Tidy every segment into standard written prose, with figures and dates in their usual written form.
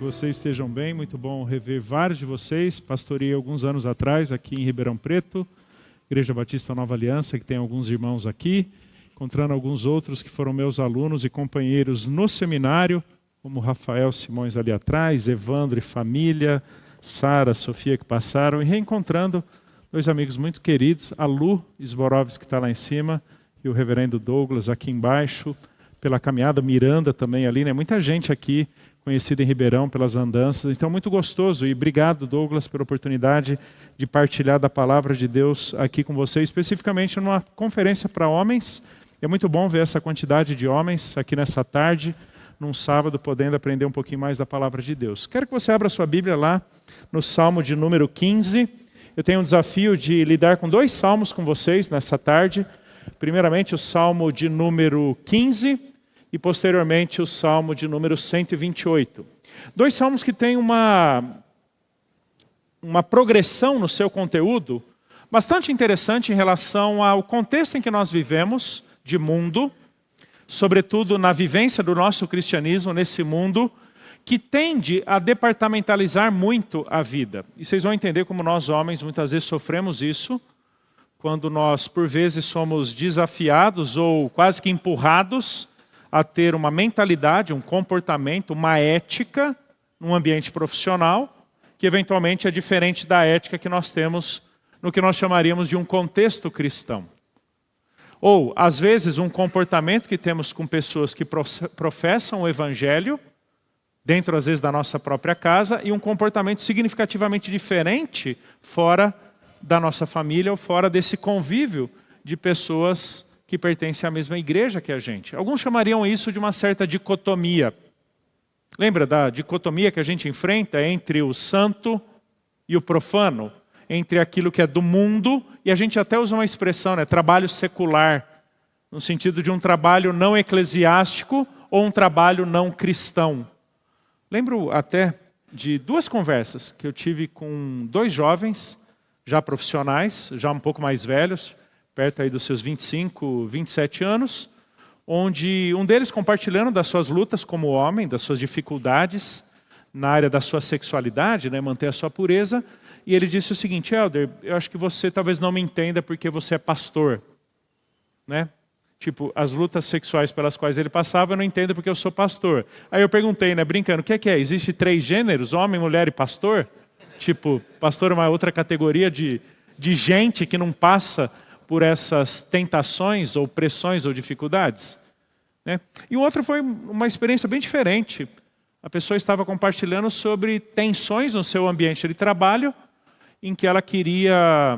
vocês estejam bem, muito bom rever vários de vocês. Pastorei alguns anos atrás aqui em Ribeirão Preto, Igreja Batista Nova Aliança, que tem alguns irmãos aqui, encontrando alguns outros que foram meus alunos e companheiros no seminário, como Rafael Simões ali atrás, Evandro e família, Sara, Sofia que passaram, e reencontrando dois amigos muito queridos, a Lu Sborovski que está lá em cima, e o reverendo Douglas aqui embaixo, pela caminhada, Miranda também ali, né? Muita gente aqui conhecida em Ribeirão pelas andanças, então muito gostoso, e obrigado Douglas pela oportunidade de partilhar da palavra de Deus aqui com você, especificamente numa conferência para homens. É muito bom ver essa quantidade de homens aqui nessa tarde, num sábado, podendo aprender um pouquinho mais da palavra de Deus. Quero que você abra sua Bíblia lá no Salmo de número 15. Eu tenho um desafio de lidar com dois salmos com vocês nessa tarde. Primeiramente o Salmo de número 15 e posteriormente o Salmo de número 128. Dois salmos que têm uma progressão no seu conteúdo bastante interessante em relação ao contexto em que nós vivemos, de mundo, sobretudo na vivência do nosso cristianismo nesse mundo, que tende a departamentalizar muito a vida. E vocês vão entender como nós homens muitas vezes sofremos isso, quando nós por vezes somos desafiados ou quase que empurrados a ter uma mentalidade, um comportamento, uma ética num ambiente profissional, que eventualmente é diferente da ética que nós temos no que nós chamaríamos de um contexto cristão. Ou, às vezes, um comportamento que temos com pessoas que professam o evangelho, dentro, às vezes, da nossa própria casa, e um comportamento significativamente diferente fora da nossa família ou fora desse convívio de pessoas que pertencem à mesma igreja que a gente. Alguns chamariam isso de uma certa dicotomia. Lembra da dicotomia que a gente enfrenta entre o santo e o profano? Entre aquilo que é do mundo, e a gente até usa uma expressão, né, trabalho secular, no sentido de um trabalho não eclesiástico ou um trabalho não cristão. Lembro até de duas conversas que eu tive com dois jovens, já profissionais, já um pouco mais velhos, perto aí dos seus 25, 27 anos, onde um deles compartilhando das suas lutas como homem, das suas dificuldades na área da sua sexualidade, né, manter a sua pureza, e ele disse o seguinte: Helder, eu acho que você talvez não me entenda porque você é pastor, né? Tipo, as lutas sexuais pelas quais ele passava, eu não entendo porque eu sou pastor. Aí eu perguntei, né, brincando, o que é? Existe 3 gêneros, homem, mulher e pastor? Tipo, pastor é uma outra categoria de gente que não passa por essas tentações ou pressões ou dificuldades, né? E o outro foi uma experiência bem diferente. A pessoa estava compartilhando sobre tensões no seu ambiente de trabalho, em que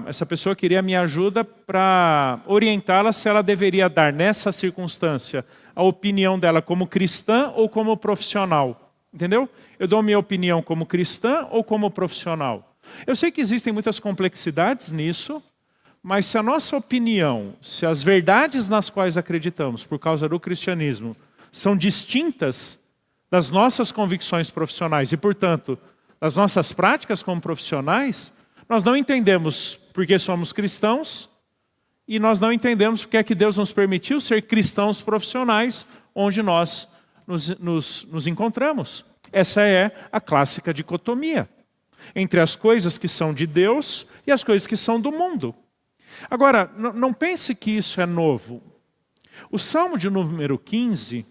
essa pessoa queria minha ajuda para orientá-la se ela deveria dar nessa circunstância a opinião dela como cristã ou como profissional. Entendeu? Eu dou minha opinião como cristã ou como profissional. Eu sei que existem muitas complexidades nisso, mas se a nossa opinião, se as verdades nas quais acreditamos por causa do cristianismo são distintas das nossas convicções profissionais e, portanto, das nossas práticas como profissionais, nós não entendemos porque somos cristãos e nós não entendemos porque é que Deus nos permitiu ser cristãos profissionais onde nós nos encontramos. Essa é a clássica dicotomia entre as coisas que são de Deus e as coisas que são do mundo. Agora, não pense que isso é novo. O Salmo de número 15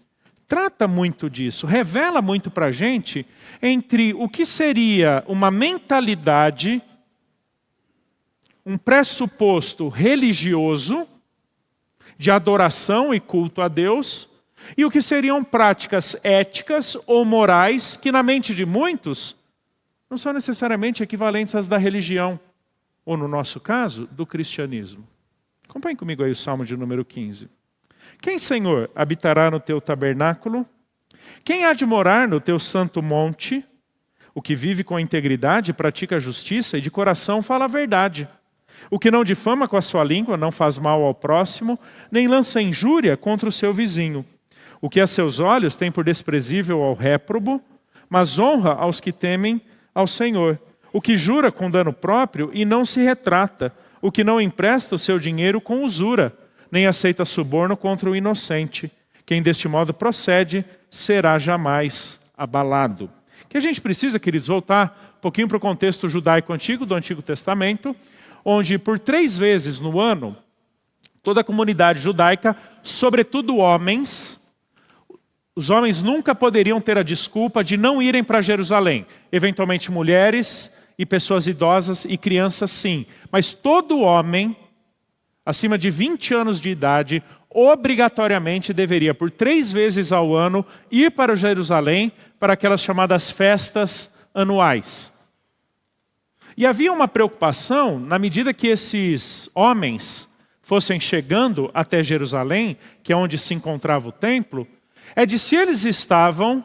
trata muito disso, revela muito para a gente entre o que seria uma mentalidade, um pressuposto religioso de adoração e culto a Deus, e o que seriam práticas éticas ou morais que na mente de muitos não são necessariamente equivalentes às da religião, ou no nosso caso, do cristianismo. Acompanhe comigo aí o Salmo de número 15. Quem, Senhor, habitará no teu tabernáculo? Quem há de morar no teu santo monte? O que vive com integridade, pratica a justiça e de coração fala a verdade. O que não difama com a sua língua, não faz mal ao próximo, nem lança injúria contra o seu vizinho. O que a seus olhos tem por desprezível ao réprobo, mas honra aos que temem ao Senhor. O que jura com dano próprio e não se retrata. O que não empresta o seu dinheiro com usura, nem aceita suborno contra o inocente. Quem deste modo procede será jamais abalado. Que a gente precisa, queridos, voltar um pouquinho para o contexto judaico antigo, do Antigo Testamento, onde por 3 vezes no ano, toda a comunidade judaica, sobretudo homens, os homens nunca poderiam ter a desculpa de não irem para Jerusalém. Eventualmente mulheres e pessoas idosas e crianças sim. Mas todo homem, acima de 20 anos de idade, obrigatoriamente deveria, por 3 vezes ao ano, ir para Jerusalém para aquelas chamadas festas anuais. E havia uma preocupação, na medida que esses homens fossem chegando até Jerusalém, que é onde se encontrava o templo, é de se eles estavam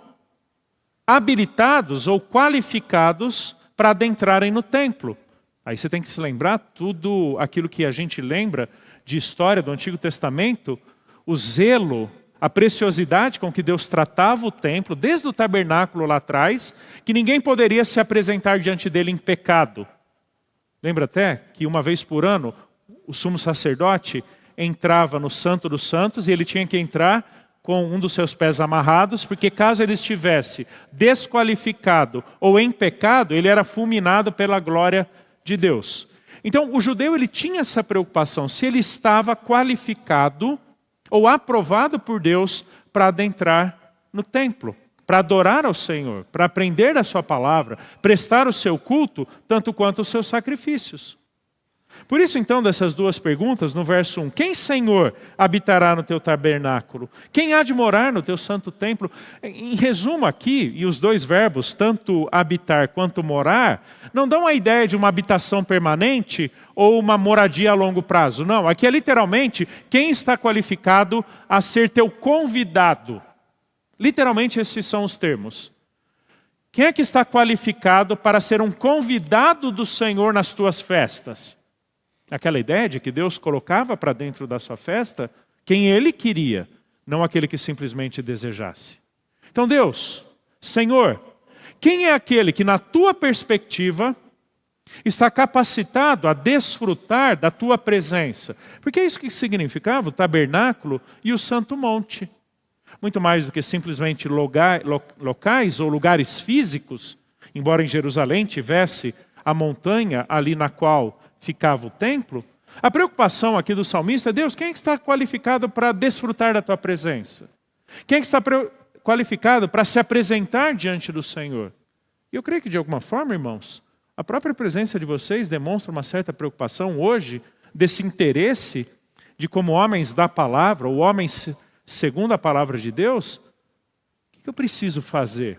habilitados ou qualificados para adentrarem no templo. Aí você tem que se lembrar tudo aquilo que a gente lembra de história do Antigo Testamento, o zelo, a preciosidade com que Deus tratava o templo, desde o tabernáculo lá atrás, que ninguém poderia se apresentar diante dele em pecado. Lembra até que uma vez por ano, o sumo sacerdote entrava no Santo dos Santos e ele tinha que entrar com um dos seus pés amarrados, porque caso ele estivesse desqualificado ou em pecado, ele era fulminado pela glória de Deus. Então, o judeu ele tinha essa preocupação, se ele estava qualificado ou aprovado por Deus para adentrar no templo, para adorar ao Senhor, para aprender da sua palavra, prestar o seu culto, tanto quanto os seus sacrifícios. Por isso, então, dessas 2 perguntas, no verso 1, quem, Senhor, habitará no teu tabernáculo? Quem há de morar no teu santo templo? Em resumo aqui, e os 2 verbos, tanto habitar quanto morar, não dão a ideia de uma habitação permanente ou uma moradia a longo prazo. Não, aqui é literalmente quem está qualificado a ser teu convidado. Literalmente esses são os termos. Quem é que está qualificado para ser um convidado do Senhor nas tuas festas? Aquela ideia de que Deus colocava para dentro da sua festa quem Ele queria, não aquele que simplesmente desejasse. Então Deus, Senhor, quem é aquele que na tua perspectiva está capacitado a desfrutar da tua presença? Porque é isso que significava o tabernáculo e o santo monte. Muito mais do que simplesmente locais ou lugares físicos, embora em Jerusalém tivesse a montanha ali na qual ficava o templo, a preocupação aqui do salmista é, Deus, quem é que está qualificado para desfrutar da tua presença? Quem é que está qualificado para se apresentar diante do Senhor? E eu creio que de alguma forma, irmãos, a própria presença de vocês demonstra uma certa preocupação hoje, desse interesse de como homens da palavra, ou homens segundo a palavra de Deus, o que eu preciso fazer?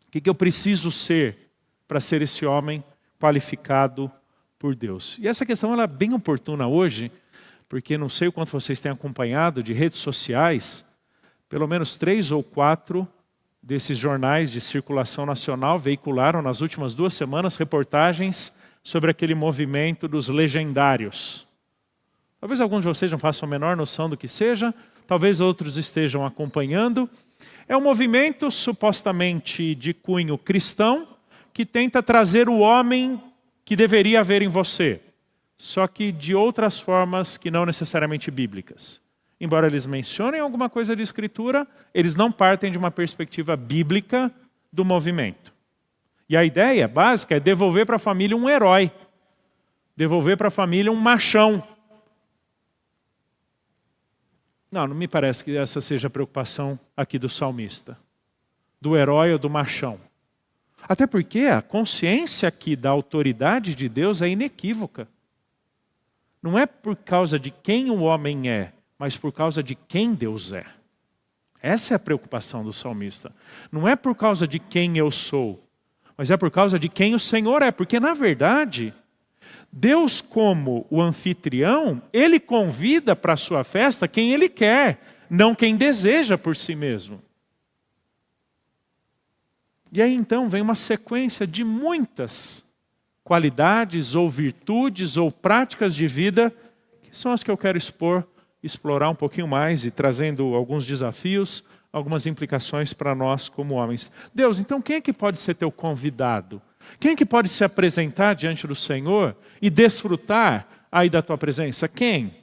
O que eu preciso ser para ser esse homem qualificado por Deus? E essa questão ela é bem oportuna hoje, porque não sei o quanto vocês têm acompanhado de redes sociais, pelo menos 3 ou 4 desses jornais de circulação nacional veicularam nas últimas 2 semanas reportagens sobre aquele movimento dos legendários. Talvez alguns de vocês não façam a menor noção do que seja, talvez outros estejam acompanhando. É um movimento supostamente de cunho cristão que tenta trazer o homem que deveria haver em você, só que de outras formas que não necessariamente bíblicas. Embora eles mencionem alguma coisa de escritura, eles não partem de uma perspectiva bíblica do movimento. E a ideia básica é devolver para a família um herói, devolver para a família um machão. Não me parece que essa seja a preocupação aqui do salmista, do herói ou do machão. Até porque a consciência aqui da autoridade de Deus é inequívoca. Não é por causa de quem o homem é, mas por causa de quem Deus é. Essa é a preocupação do salmista. Não é por causa de quem eu sou, mas é por causa de quem o Senhor é. Porque, na verdade, Deus, como o anfitrião, Ele convida para a sua festa quem Ele quer, não quem deseja por si mesmo. E aí então vem uma sequência de muitas qualidades ou virtudes ou práticas de vida que são as que eu quero explorar um pouquinho mais e trazendo alguns desafios, algumas implicações para nós como homens. Deus, então quem é que pode ser teu convidado? Quem é que pode se apresentar diante do Senhor e desfrutar aí da tua presença? Quem?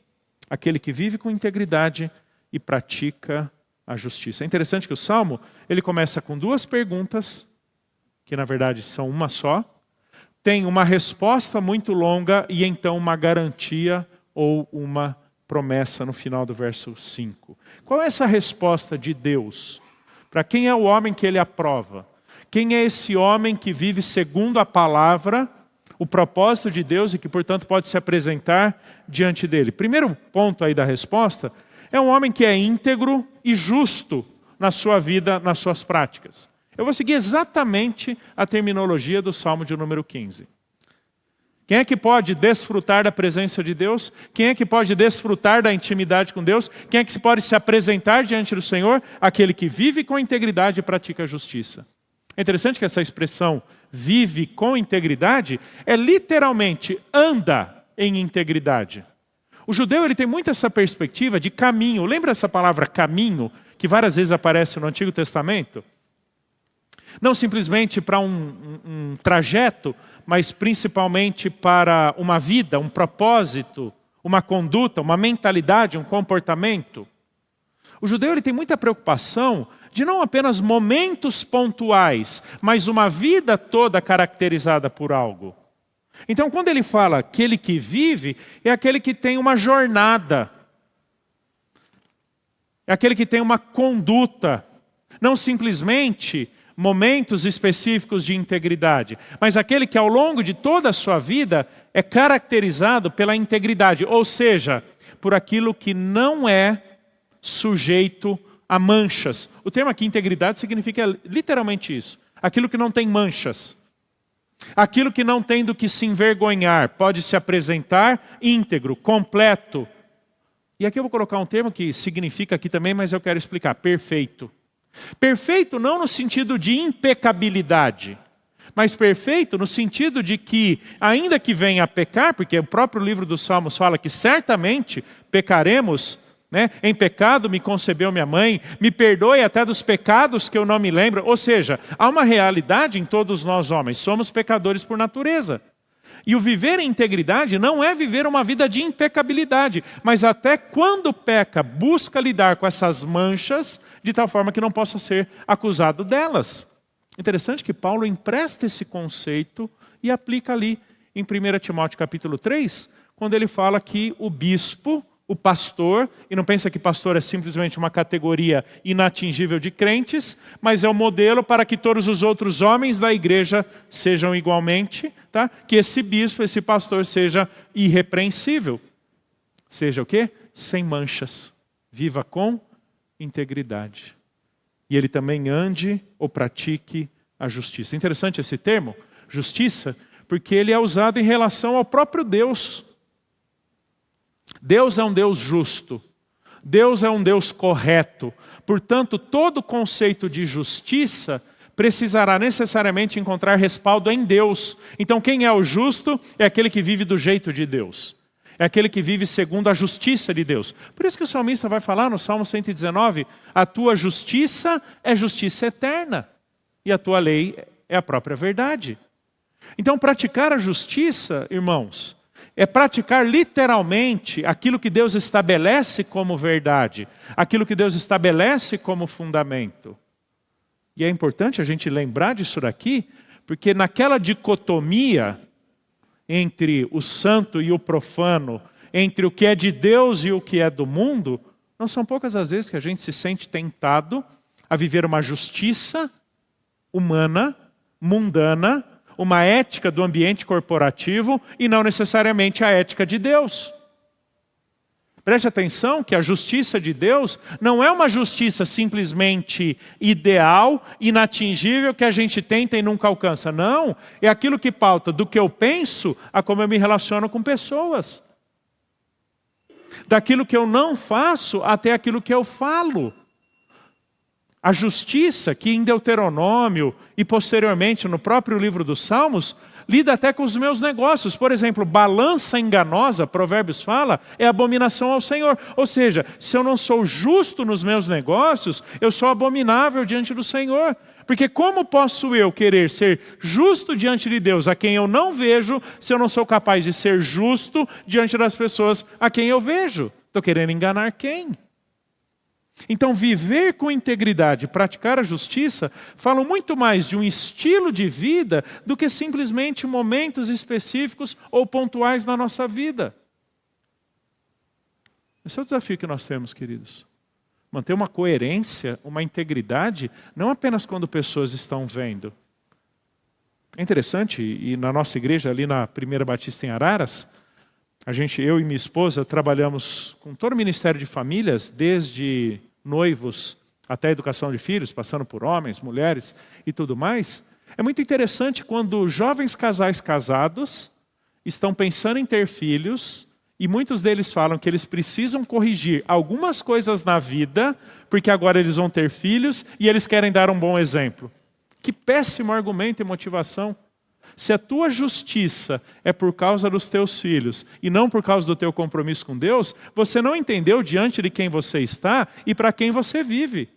Aquele que vive com integridade e pratica a justiça. É interessante que o Salmo, ele começa com 2 perguntas que na verdade são uma só, tem uma resposta muito longa e então uma garantia ou uma promessa no final do verso 5. Qual é essa resposta de Deus? Para quem é o homem que ele aprova? Quem é esse homem que vive segundo a palavra, o propósito de Deus e que, portanto, pode se apresentar diante dele? Primeiro ponto aí da resposta é um homem que é íntegro e justo na sua vida, nas suas práticas. Eu vou seguir exatamente a terminologia do Salmo de número 15. Quem é que pode desfrutar da presença de Deus? Quem é que pode desfrutar da intimidade com Deus? Quem é que pode se apresentar diante do Senhor? Aquele que vive com integridade e pratica a justiça. É interessante que essa expressão, vive com integridade, é literalmente anda em integridade. O judeu ele tem muito essa perspectiva de caminho. Lembra essa palavra caminho, que várias vezes aparece no Antigo Testamento? Não simplesmente para um trajeto, mas principalmente para uma vida, um propósito, uma conduta, uma mentalidade, um comportamento. O judeu ele tem muita preocupação de não apenas momentos pontuais, mas uma vida toda caracterizada por algo. Então, quando ele fala aquele que vive, é aquele que tem uma jornada. É aquele que tem uma conduta. Não simplesmente momentos específicos de integridade, mas aquele que ao longo de toda a sua vida é caracterizado pela integridade, ou seja, por aquilo que não é sujeito a manchas. O termo aqui integridade significa literalmente isso. Aquilo que não tem manchas. Aquilo que não tem do que se envergonhar, pode se apresentar íntegro, completo. E aqui eu vou colocar um termo que significa aqui também, mas eu quero explicar, perfeito. Perfeito não no sentido de impecabilidade, mas perfeito no sentido de que, ainda que venha a pecar, porque o próprio livro dos Salmos fala que certamente pecaremos, né? Em pecado me concebeu minha mãe, me perdoe até dos pecados que eu não me lembro. Ou seja, há uma realidade em todos nós homens, somos pecadores por natureza. E o viver em integridade não é viver uma vida de impecabilidade, mas até quando peca, busca lidar com essas manchas, de tal forma que não possa ser acusado delas. Interessante que Paulo empresta esse conceito e aplica ali em 1 Timóteo capítulo 3, quando ele fala que o bispo, o pastor, e não pensa que pastor é simplesmente uma categoria inatingível de crentes, mas é o modelo para que todos os outros homens da igreja sejam igualmente, tá? Que esse bispo, esse pastor seja irrepreensível. Seja o quê? Sem manchas. Viva com integridade. E ele também ande ou pratique a justiça. Interessante esse termo, justiça, porque ele é usado em relação ao próprio Deus. Deus é um Deus justo. Deus é um Deus correto. Portanto, todo conceito de justiça precisará necessariamente encontrar respaldo em Deus. Então, quem é o justo é aquele que vive do jeito de Deus. É aquele que vive segundo a justiça de Deus. Por isso que o salmista vai falar no Salmo 119, a tua justiça é justiça eterna. E a tua lei é a própria verdade. Então, praticar a justiça, irmãos, é praticar literalmente aquilo que Deus estabelece como verdade, aquilo que Deus estabelece como fundamento. E é importante a gente lembrar disso daqui, porque naquela dicotomia entre o santo e o profano, entre o que é de Deus e o que é do mundo, não são poucas as vezes que a gente se sente tentado a viver uma justiça humana, mundana, uma ética do ambiente corporativo e não necessariamente a ética de Deus. Preste atenção que a justiça de Deus não é uma justiça simplesmente ideal, inatingível, que a gente tenta e nunca alcança. Não, é aquilo que pauta do que eu penso a como eu me relaciono com pessoas. Daquilo que eu não faço até aquilo que eu falo. A justiça que em Deuteronômio e posteriormente no próprio livro dos Salmos, lida até com os meus negócios. Por exemplo, balança enganosa, Provérbios fala, é abominação ao Senhor. Ou seja, se eu não sou justo nos meus negócios, eu sou abominável diante do Senhor. Porque como posso eu querer ser justo diante de Deus, a quem eu não vejo, se eu não sou capaz de ser justo diante das pessoas a quem eu vejo? Estou querendo enganar quem? Então, viver com integridade, praticar a justiça, falam muito mais de um estilo de vida do que simplesmente momentos específicos ou pontuais na nossa vida. Esse é o desafio que nós temos, queridos. Manter uma coerência, uma integridade, não apenas quando pessoas estão vendo. É interessante, e na nossa igreja, ali na Primeira Batista em Araras, eu e minha esposa trabalhamos com todo o Ministério de Famílias, desde noivos até a educação de filhos, passando por homens, mulheres e tudo mais. É muito interessante quando jovens casais casados estão pensando em ter filhos e muitos deles falam que eles precisam corrigir algumas coisas na vida porque agora eles vão ter filhos e eles querem dar um bom exemplo. Que péssimo argumento e motivação. Se a tua justiça é por causa dos teus filhos e não por causa do teu compromisso com Deus, você não entendeu diante de quem você está e para quem você vive.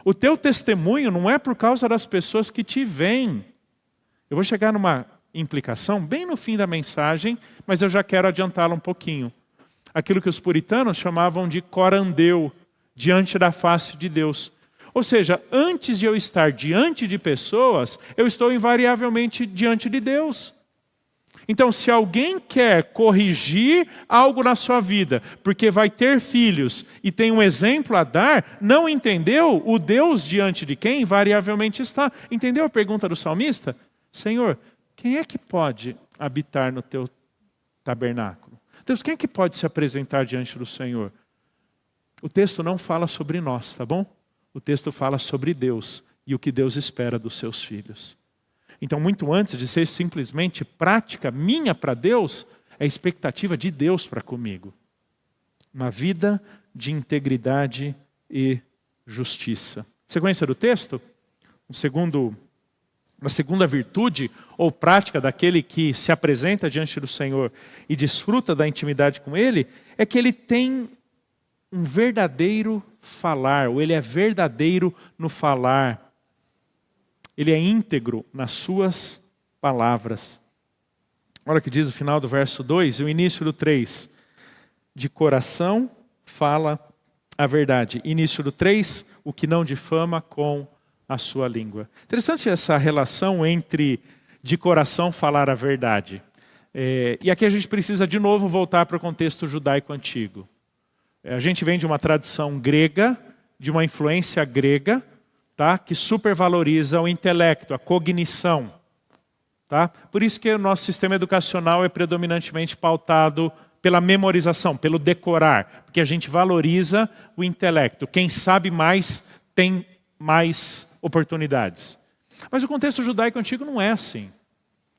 O teu testemunho não é por causa das pessoas que te veem. Eu vou chegar numa implicação bem no fim da mensagem, mas eu já quero adiantá-la um pouquinho. Aquilo que os puritanos chamavam de corandeu, diante da face de Deus. Ou seja, antes de eu estar diante de pessoas, eu estou invariavelmente diante de Deus. Então, se alguém quer corrigir algo na sua vida, porque vai ter filhos e tem um exemplo a dar, não entendeu o Deus diante de quem invariavelmente está. Entendeu a pergunta do salmista? Senhor, quem é que pode habitar no teu tabernáculo? Deus, quem é que pode se apresentar diante do Senhor? O texto não fala sobre nós, tá bom? O texto fala sobre Deus e o que Deus espera dos seus filhos. Então, muito antes de ser simplesmente prática minha para Deus, é a expectativa de Deus para comigo. Uma vida de integridade e justiça. Sequência do texto, uma segunda virtude ou prática daquele que se apresenta diante do Senhor e desfruta da intimidade com Ele, é que ele tem um verdadeiro falar, ou ele é verdadeiro no falar. Ele é íntegro nas suas palavras. Olha o que diz o final do verso 2 e o início do 3. De coração fala a verdade. Início do 3, o que não difama com a sua língua. Interessante essa relação entre de coração falar a verdade. E aqui a gente precisa de novo voltar para o contexto judaico antigo. A gente vem de uma tradição grega, de uma influência grega, tá? Que supervaloriza o intelecto, a cognição. Tá? Por isso que o nosso sistema educacional é predominantemente pautado pela memorização, pelo decorar, porque a gente valoriza o intelecto. Quem sabe mais tem mais oportunidades. Mas o contexto judaico antigo não é assim.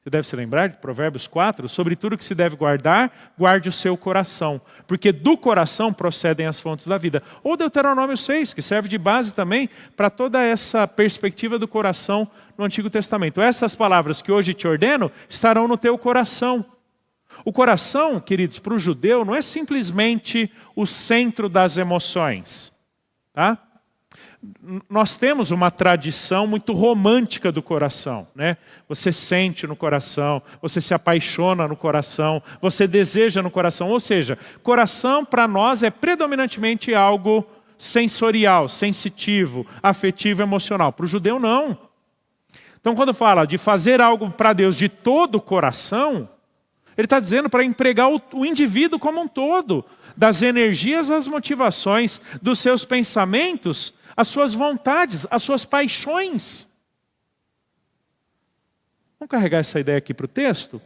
Você deve se lembrar de Provérbios 4, sobre tudo que se deve guardar, guarde o seu coração, porque do coração procedem as fontes da vida. Ou Deuteronômio 6, que serve de base também para toda essa perspectiva do coração no Antigo Testamento. Essas palavras que hoje te ordeno estarão no teu coração. O coração, queridos, para o judeu não é simplesmente o centro das emoções, tá? Nós temos uma tradição muito romântica do coração, né? Você sente no coração, você se apaixona no coração, você deseja no coração. Ou seja, coração para nós é predominantemente algo sensorial, sensitivo, afetivo, emocional. Para o judeu não. Então quando fala de fazer algo para Deus de todo o coração, ele está dizendo para empregar o indivíduo como um todo, das energias às motivações, dos seus pensamentos, as suas vontades, as suas paixões. Vamos carregar essa ideia aqui para o texto?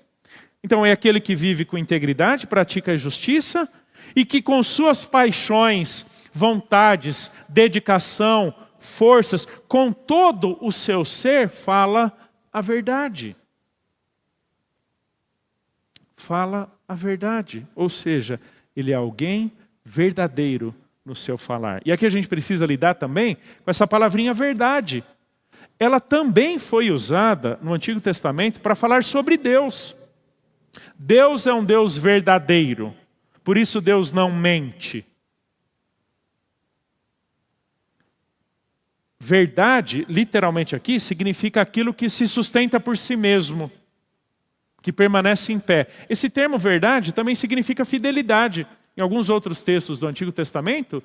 Então é aquele que vive com integridade, pratica a justiça e que com suas paixões, vontades, dedicação, forças, com todo o seu ser, fala a verdade. Fala a verdade. Ou seja, ele é alguém verdadeiro no seu falar. E aqui a gente precisa lidar também com essa palavrinha verdade. Ela também foi usada no Antigo Testamento para falar sobre Deus. Deus é um Deus verdadeiro. Por isso Deus não mente. Verdade, literalmente aqui, significa aquilo que se sustenta por si mesmo, que permanece em pé. Esse termo verdade também significa fidelidade. Em alguns outros textos do Antigo Testamento,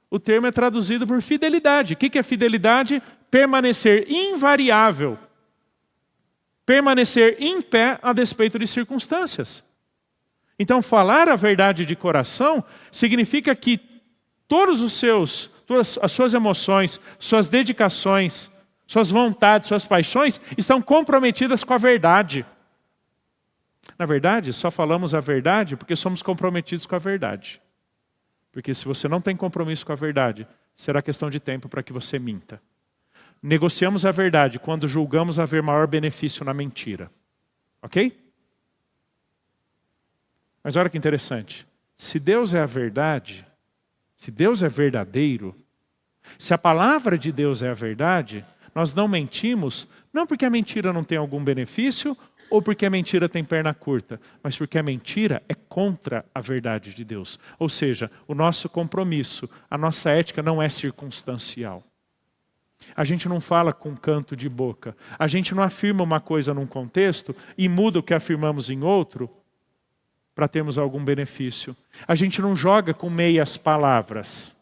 o termo é traduzido por fidelidade. O que é fidelidade? Permanecer invariável. Permanecer em pé a despeito de circunstâncias. Então, falar a verdade de coração significa que todas as suas emoções, suas dedicações, suas vontades, suas paixões estão comprometidas com a verdade. Na verdade, só falamos a verdade porque somos comprometidos com a verdade. Porque se você não tem compromisso com a verdade, será questão de tempo para que você minta. Negociamos a verdade quando julgamos haver maior benefício na mentira. Ok? Mas olha que interessante. Se Deus é a verdade, se Deus é verdadeiro, se a palavra de Deus é a verdade, nós não mentimos, não porque a mentira não tem algum benefício, ou porque a mentira tem perna curta, mas porque a mentira é contra a verdade de Deus. Ou seja, o nosso compromisso, a nossa ética não é circunstancial. A gente não fala com canto de boca. A gente não afirma uma coisa num contexto e muda o que afirmamos em outro para termos algum benefício. A gente não joga com meias palavras.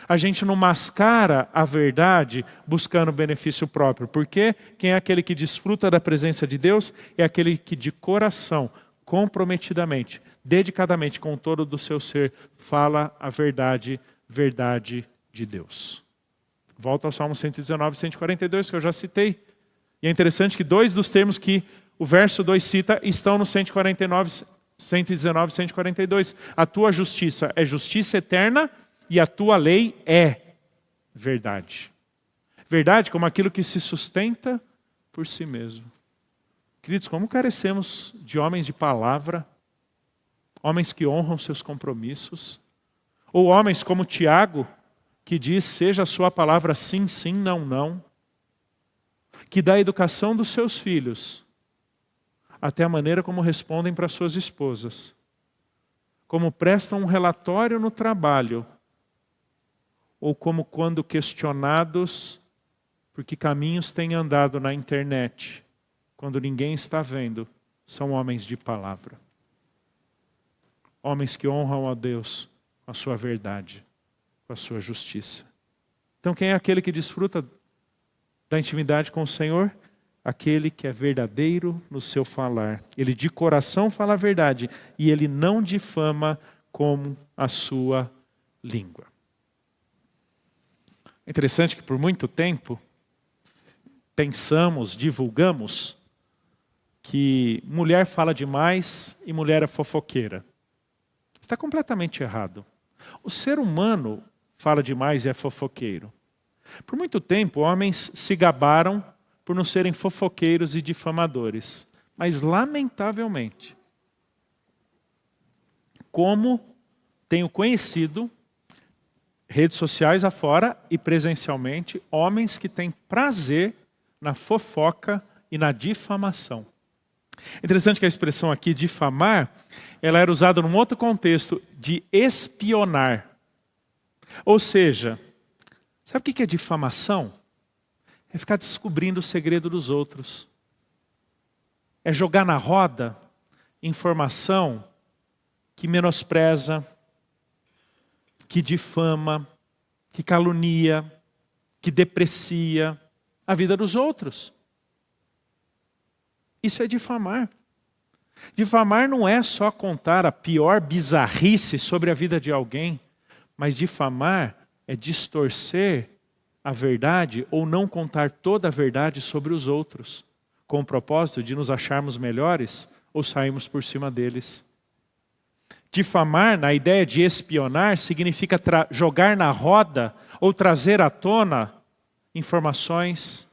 A gente não mascara a verdade buscando benefício próprio. Porque quem é aquele que desfruta da presença de Deus é aquele que de coração, comprometidamente, dedicadamente, com todo do seu ser, fala a verdade de Deus. Volta ao Salmo 119 e 142 que eu já citei. E é interessante que dois dos termos que o verso 2 cita estão no 119 e 142. A tua justiça é justiça eterna e a tua lei é verdade. Verdade como aquilo que se sustenta por si mesmo. Queridos, como carecemos de homens de palavra, homens que honram seus compromissos, ou homens como Tiago, que diz, seja a sua palavra sim, sim, não, não, que dá a educação dos seus filhos, até a maneira como respondem para suas esposas, como prestam um relatório no trabalho, ou como quando questionados por que caminhos têm andado na internet, quando ninguém está vendo, são homens de palavra. Homens que honram a Deus, a sua verdade, com a sua justiça. Então quem é aquele que desfruta da intimidade com o Senhor? Aquele que é verdadeiro no seu falar. Ele de coração fala a verdade e ele não difama com a sua língua. É interessante que por muito tempo pensamos, divulgamos que mulher fala demais e mulher é fofoqueira. Está completamente errado. O ser humano fala demais e é fofoqueiro. Por muito tempo, homens se gabaram por não serem fofoqueiros e difamadores. Mas, lamentavelmente, como tenho conhecido, redes sociais afora e presencialmente, homens que têm prazer na fofoca e na difamação. É interessante que a expressão aqui, difamar, ela era usada num outro contexto, de espionar. Ou seja, sabe o que é difamação? É ficar descobrindo o segredo dos outros. É jogar na roda informação que menospreza, que difama, que calunia, que deprecia a vida dos outros. Isso é difamar. Difamar não é só contar a pior bizarrice sobre a vida de alguém, mas difamar é distorcer a verdade ou não contar toda a verdade sobre os outros, com o propósito de nos acharmos melhores ou sairmos por cima deles. Difamar, na ideia de espionar, significa jogar na roda ou trazer à tona informações,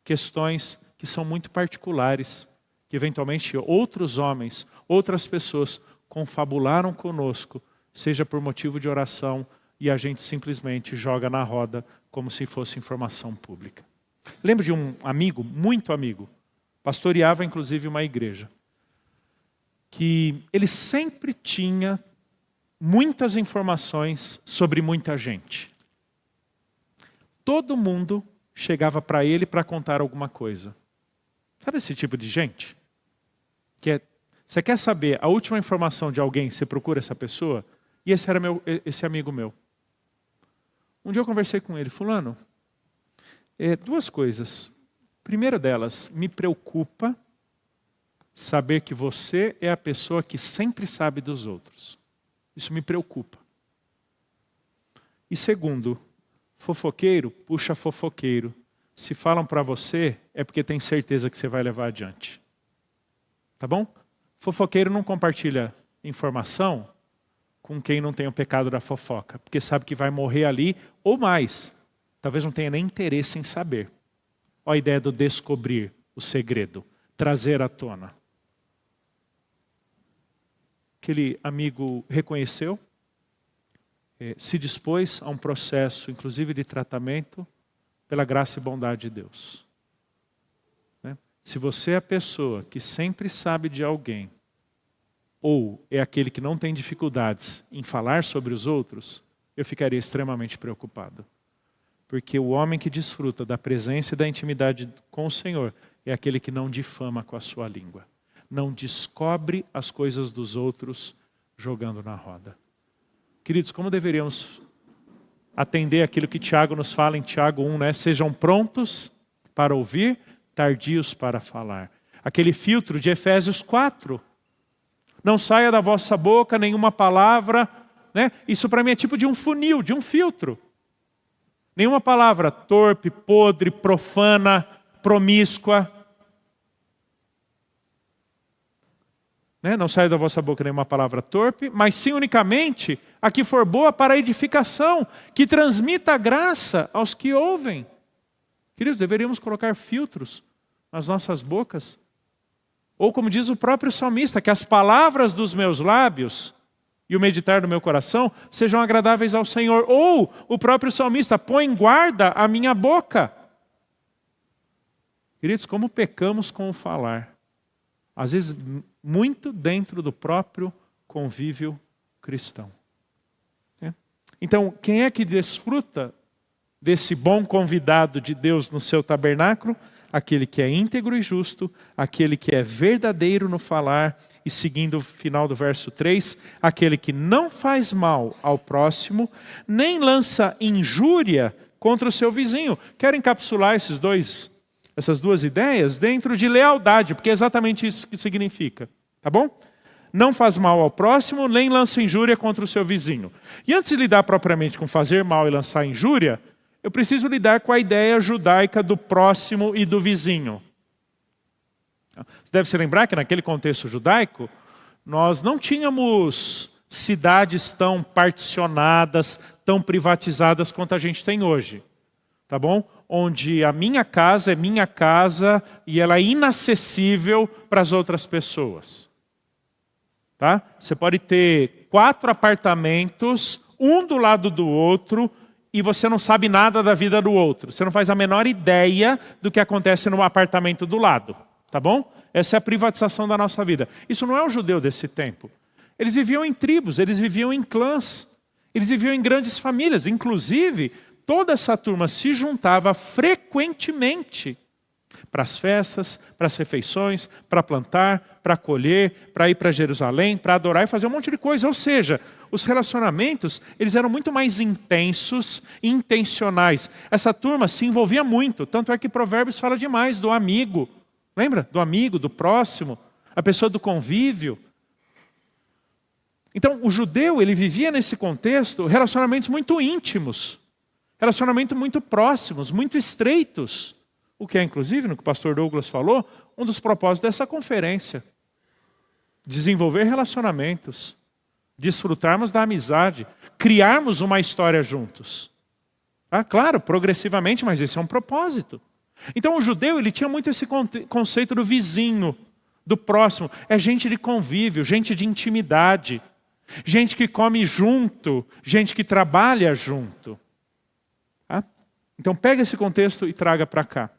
questões que são muito particulares, que eventualmente outros homens, outras pessoas confabularam conosco, seja por motivo de oração, e a gente simplesmente joga na roda como se fosse informação pública. Lembro de um amigo, muito amigo, pastoreava inclusive uma igreja, que ele sempre tinha muitas informações sobre muita gente. Todo mundo chegava para ele para contar alguma coisa. Sabe esse tipo de gente? Você quer saber a última informação de alguém, você procura essa pessoa? E esse era esse amigo meu. Um dia eu conversei com ele, fulano, duas coisas. Primeira delas, me preocupa saber que você é a pessoa que sempre sabe dos outros. Isso me preocupa. E segundo, fofoqueiro puxa fofoqueiro. Se falam para você, é porque tem certeza que você vai levar adiante. Tá bom? Fofoqueiro não compartilha informação com quem não tem o pecado da fofoca, porque sabe que vai morrer ali, ou mais. Talvez não tenha nem interesse em saber. Olha a ideia do descobrir o segredo, trazer à tona. Aquele amigo reconheceu, se dispôs a um processo, inclusive de tratamento, pela graça e bondade de Deus. Se você é a pessoa que sempre sabe de alguém, ou é aquele que não tem dificuldades em falar sobre os outros, eu ficaria extremamente preocupado. Porque o homem que desfruta da presença e da intimidade com o Senhor é aquele que não difama com a sua língua. Não descobre as coisas dos outros jogando na roda. Queridos, como deveríamos atender aquilo que Tiago nos fala em Tiago 1, né? Sejam prontos para ouvir, tardios para falar. Aquele filtro de Efésios 4. Não saia da vossa boca nenhuma palavra, né? Isso para mim é tipo de um funil, de um filtro. Nenhuma palavra torpe, podre, profana, promíscua. Não saia da vossa boca nenhuma palavra torpe, mas sim unicamente a que for boa para a edificação, que transmita a graça aos que ouvem. Queridos, deveríamos colocar filtros nas nossas bocas. Ou como diz o próprio salmista, que as palavras dos meus lábios e o meditar do meu coração sejam agradáveis ao Senhor. Ou o próprio salmista, põe em guarda a minha boca. Queridos, como pecamos com o falar. Às vezes, muito dentro do próprio convívio cristão. Então, quem é que desfruta desse bom convidado de Deus no seu tabernáculo? Aquele que é íntegro e justo, aquele que é verdadeiro no falar, e seguindo o final do verso 3, aquele que não faz mal ao próximo, nem lança injúria contra o seu vizinho. Quero encapsular essas duas ideias dentro de lealdade, porque é exatamente isso que significa. Tá bom? Não faz mal ao próximo, nem lança injúria contra o seu vizinho. E antes de lidar propriamente com fazer mal e lançar injúria, eu preciso lidar com a ideia judaica do próximo e do vizinho. Você deve se lembrar que naquele contexto judaico, nós não tínhamos cidades tão particionadas, tão privatizadas quanto a gente tem hoje. Tá bom? Onde a minha casa é minha casa e ela é inacessível para as outras pessoas. Tá? Você pode ter 4 apartamentos, um do lado do outro, e você não sabe nada da vida do outro. Você não faz a menor ideia do que acontece no apartamento do lado. Tá bom? Essa é a privatização da nossa vida. Isso não é o judeu desse tempo. Eles viviam em tribos, eles viviam em clãs, eles viviam em grandes famílias. Inclusive, toda essa turma se juntava frequentemente para as festas, para as refeições, para plantar, para colher, para ir para Jerusalém, para adorar e fazer um monte de coisa. Ou seja, os relacionamentos, eles eram muito mais intensos e intencionais. Essa turma se envolvia muito, tanto é que Provérbios fala demais do amigo. Lembra? Do amigo, do próximo, a pessoa do convívio. Então, o judeu, ele vivia nesse contexto relacionamentos muito íntimos, relacionamentos muito próximos, muito estreitos. O que é, inclusive, no que o pastor Douglas falou, um dos propósitos dessa conferência. Desenvolver relacionamentos, desfrutarmos da amizade, criarmos uma história juntos. Claro, progressivamente, mas esse é um propósito. Então o judeu, ele tinha muito esse conceito do vizinho, do próximo. É gente de convívio, gente de intimidade, gente que come junto, gente que trabalha junto. Então pega esse contexto e traga para cá.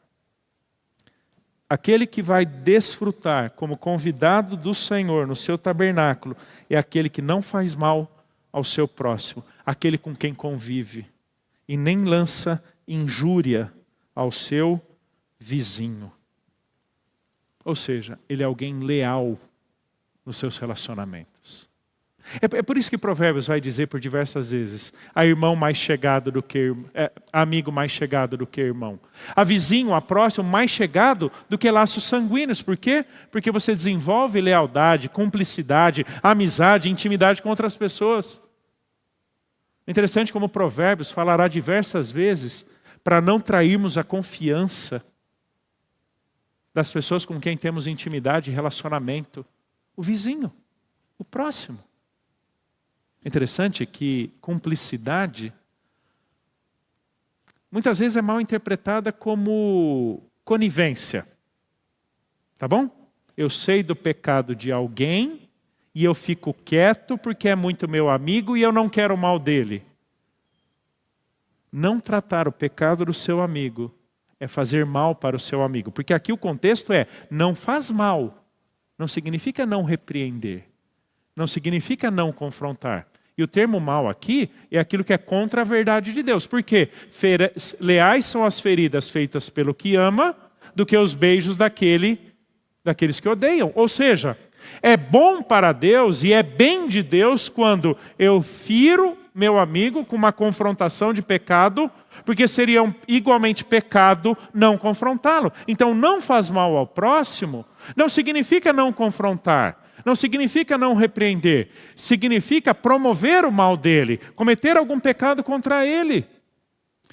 Aquele que vai desfrutar como convidado do Senhor no seu tabernáculo é aquele que não faz mal ao seu próximo, aquele com quem convive e nem lança injúria ao seu vizinho. Ou seja, ele é alguém leal nos seus relacionamentos. É por isso que Provérbios vai dizer por diversas vezes: há irmão mais chegado do que amigo mais chegado do que irmão. Há vizinho, há próximo mais chegado do que laços sanguíneos. Por quê? Porque você desenvolve lealdade, cumplicidade, amizade, intimidade com outras pessoas. É interessante como Provérbios falará diversas vezes para não trairmos a confiança das pessoas com quem temos intimidade e relacionamento. O vizinho, o próximo. Interessante que cumplicidade muitas vezes é mal interpretada como conivência. Tá bom? Eu sei do pecado de alguém e eu fico quieto porque é muito meu amigo e eu não quero o mal dele. Não tratar o pecado do seu amigo é fazer mal para o seu amigo. Porque aqui o contexto é: não faz mal. Não significa não repreender. Não significa não confrontar. E o termo mal aqui é aquilo que é contra a verdade de Deus. Por quê? Leais são as feridas feitas pelo que ama do que os beijos daqueles que odeiam. Ou seja, é bom para Deus e é bem de Deus quando eu firo meu amigo com uma confrontação de pecado, porque seria igualmente pecado não confrontá-lo. Então não faz mal ao próximo não significa não confrontar. Não significa não repreender, significa promover o mal dele, cometer algum pecado contra ele.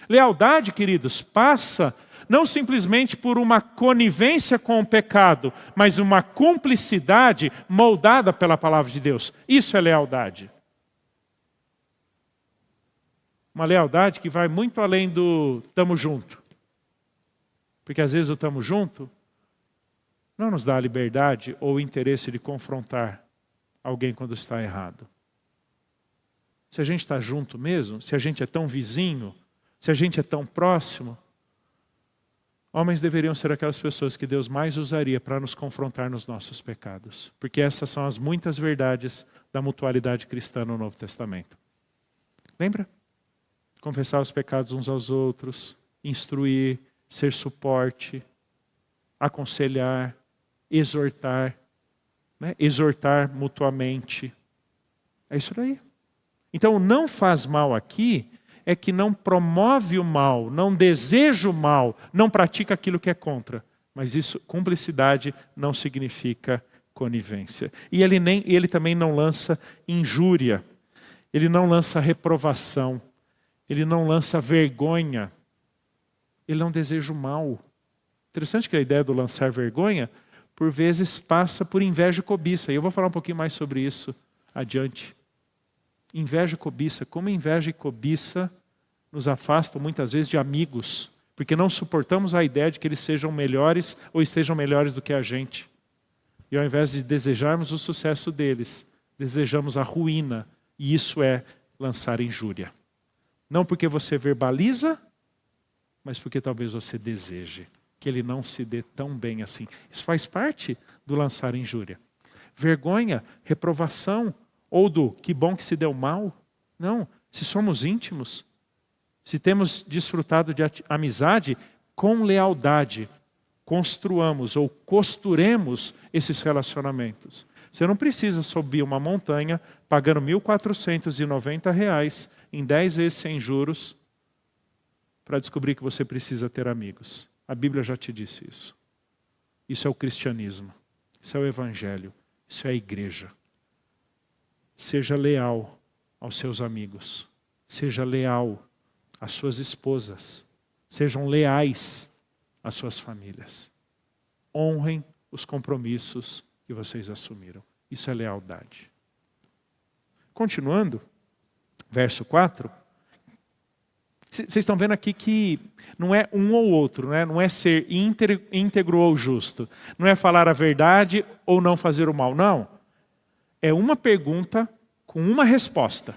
Lealdade, queridos, passa não simplesmente por uma conivência com o pecado, mas uma cumplicidade moldada pela palavra de Deus. Isso é lealdade. Uma lealdade que vai muito além do tamo junto. Porque às vezes o tamo junto não nos dá a liberdade ou o interesse de confrontar alguém quando está errado. Se a gente está junto mesmo, se a gente é tão vizinho, se a gente é tão próximo, homens deveriam ser aquelas pessoas que Deus mais usaria para nos confrontar nos nossos pecados. Porque essas são as muitas verdades da mutualidade cristã no Novo Testamento. Lembra? Confessar os pecados uns aos outros, instruir, ser suporte, aconselhar, exortar, né? Exortar mutuamente. É isso daí. Então, não faz mal aqui é que não promove o mal, não deseja o mal, não pratica aquilo que é contra. Mas isso, cumplicidade não significa conivência. E ele também não lança injúria, ele não lança reprovação, ele não lança vergonha, ele não deseja o mal. Interessante que a ideia do lançar vergonha, por vezes, passa por inveja e cobiça. E eu vou falar um pouquinho mais sobre isso adiante. Inveja e cobiça. Como inveja e cobiça nos afastam muitas vezes de amigos, porque não suportamos a ideia de que eles sejam melhores ou estejam melhores do que a gente. E ao invés de desejarmos o sucesso deles, desejamos a ruína. E isso é lançar injúria. Não porque você verbaliza, mas porque talvez você deseje que ele não se dê tão bem assim. Isso faz parte do lançar injúria. Vergonha, reprovação, ou do que bom que se deu mal. Não, se somos íntimos, se temos desfrutado de amizade, com lealdade, construamos ou costuremos esses relacionamentos. Você não precisa subir uma montanha pagando R$ 1.490 em 10 vezes sem juros para descobrir que você precisa ter amigos. A Bíblia já te disse isso. Isso é o cristianismo. Isso é o evangelho. Isso é a igreja. Seja leal aos seus amigos. Seja leal às suas esposas. Sejam leais às suas famílias. Honrem os compromissos que vocês assumiram. Isso é lealdade. Continuando, verso 4. Vocês estão vendo aqui que não é um ou outro, né? Não é ser íntegro ou justo. Não é falar a verdade ou não fazer o mal. Não. É uma pergunta com uma resposta.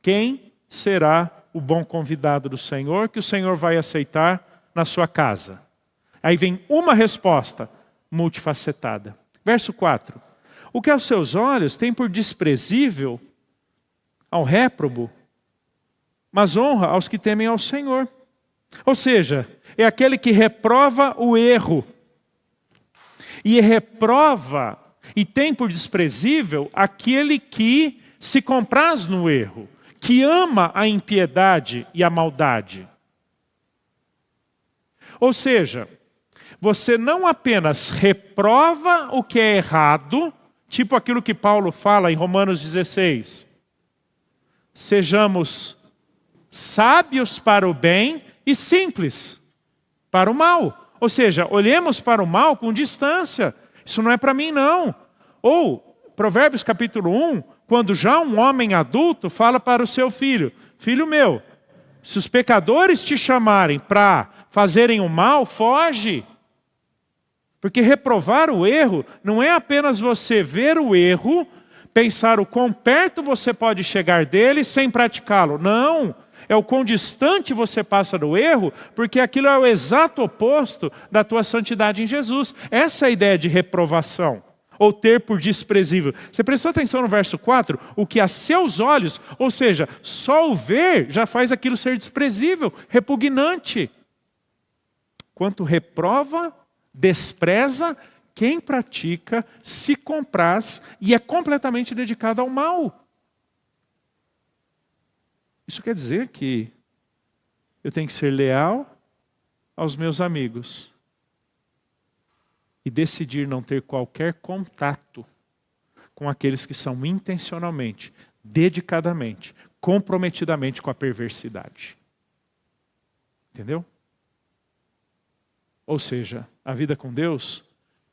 Quem será o bom convidado do Senhor que o Senhor vai aceitar na sua casa? Aí vem uma resposta multifacetada. Verso 4. O que aos seus olhos tem por desprezível ao réprobo, mas honra aos que temem ao Senhor. Ou seja, é aquele que reprova o erro. E reprova E tem por desprezível aquele que se compraz no erro, que ama a impiedade e a maldade. Ou seja, você não apenas reprova o que é errado, tipo aquilo que Paulo fala em Romanos 16. Sejamos sábios para o bem e simples para o mal. Ou seja, olhemos para o mal com distância. Isso não é para mim, não. Ou, Provérbios capítulo 1, quando já um homem adulto fala para o seu filho: filho meu, se os pecadores te chamarem para fazerem o mal, foge. Porque reprovar o erro não é apenas você ver o erro, pensar o quão perto você pode chegar dele sem praticá-lo. Não, é o quão distante você passa do erro, porque aquilo é o exato oposto da tua santidade em Jesus. Essa é a ideia de reprovação, ou ter por desprezível. Você prestou atenção no verso 4? O que a seus olhos, ou seja, só o ver já faz aquilo ser desprezível, repugnante. Quanto reprova, despreza quem pratica, se compraz e é completamente dedicado ao mal. Isso quer dizer que eu tenho que ser leal aos meus amigos e decidir não ter qualquer contato com aqueles que são intencionalmente, dedicadamente, comprometidamente com a perversidade. Entendeu? Ou seja, a vida com Deus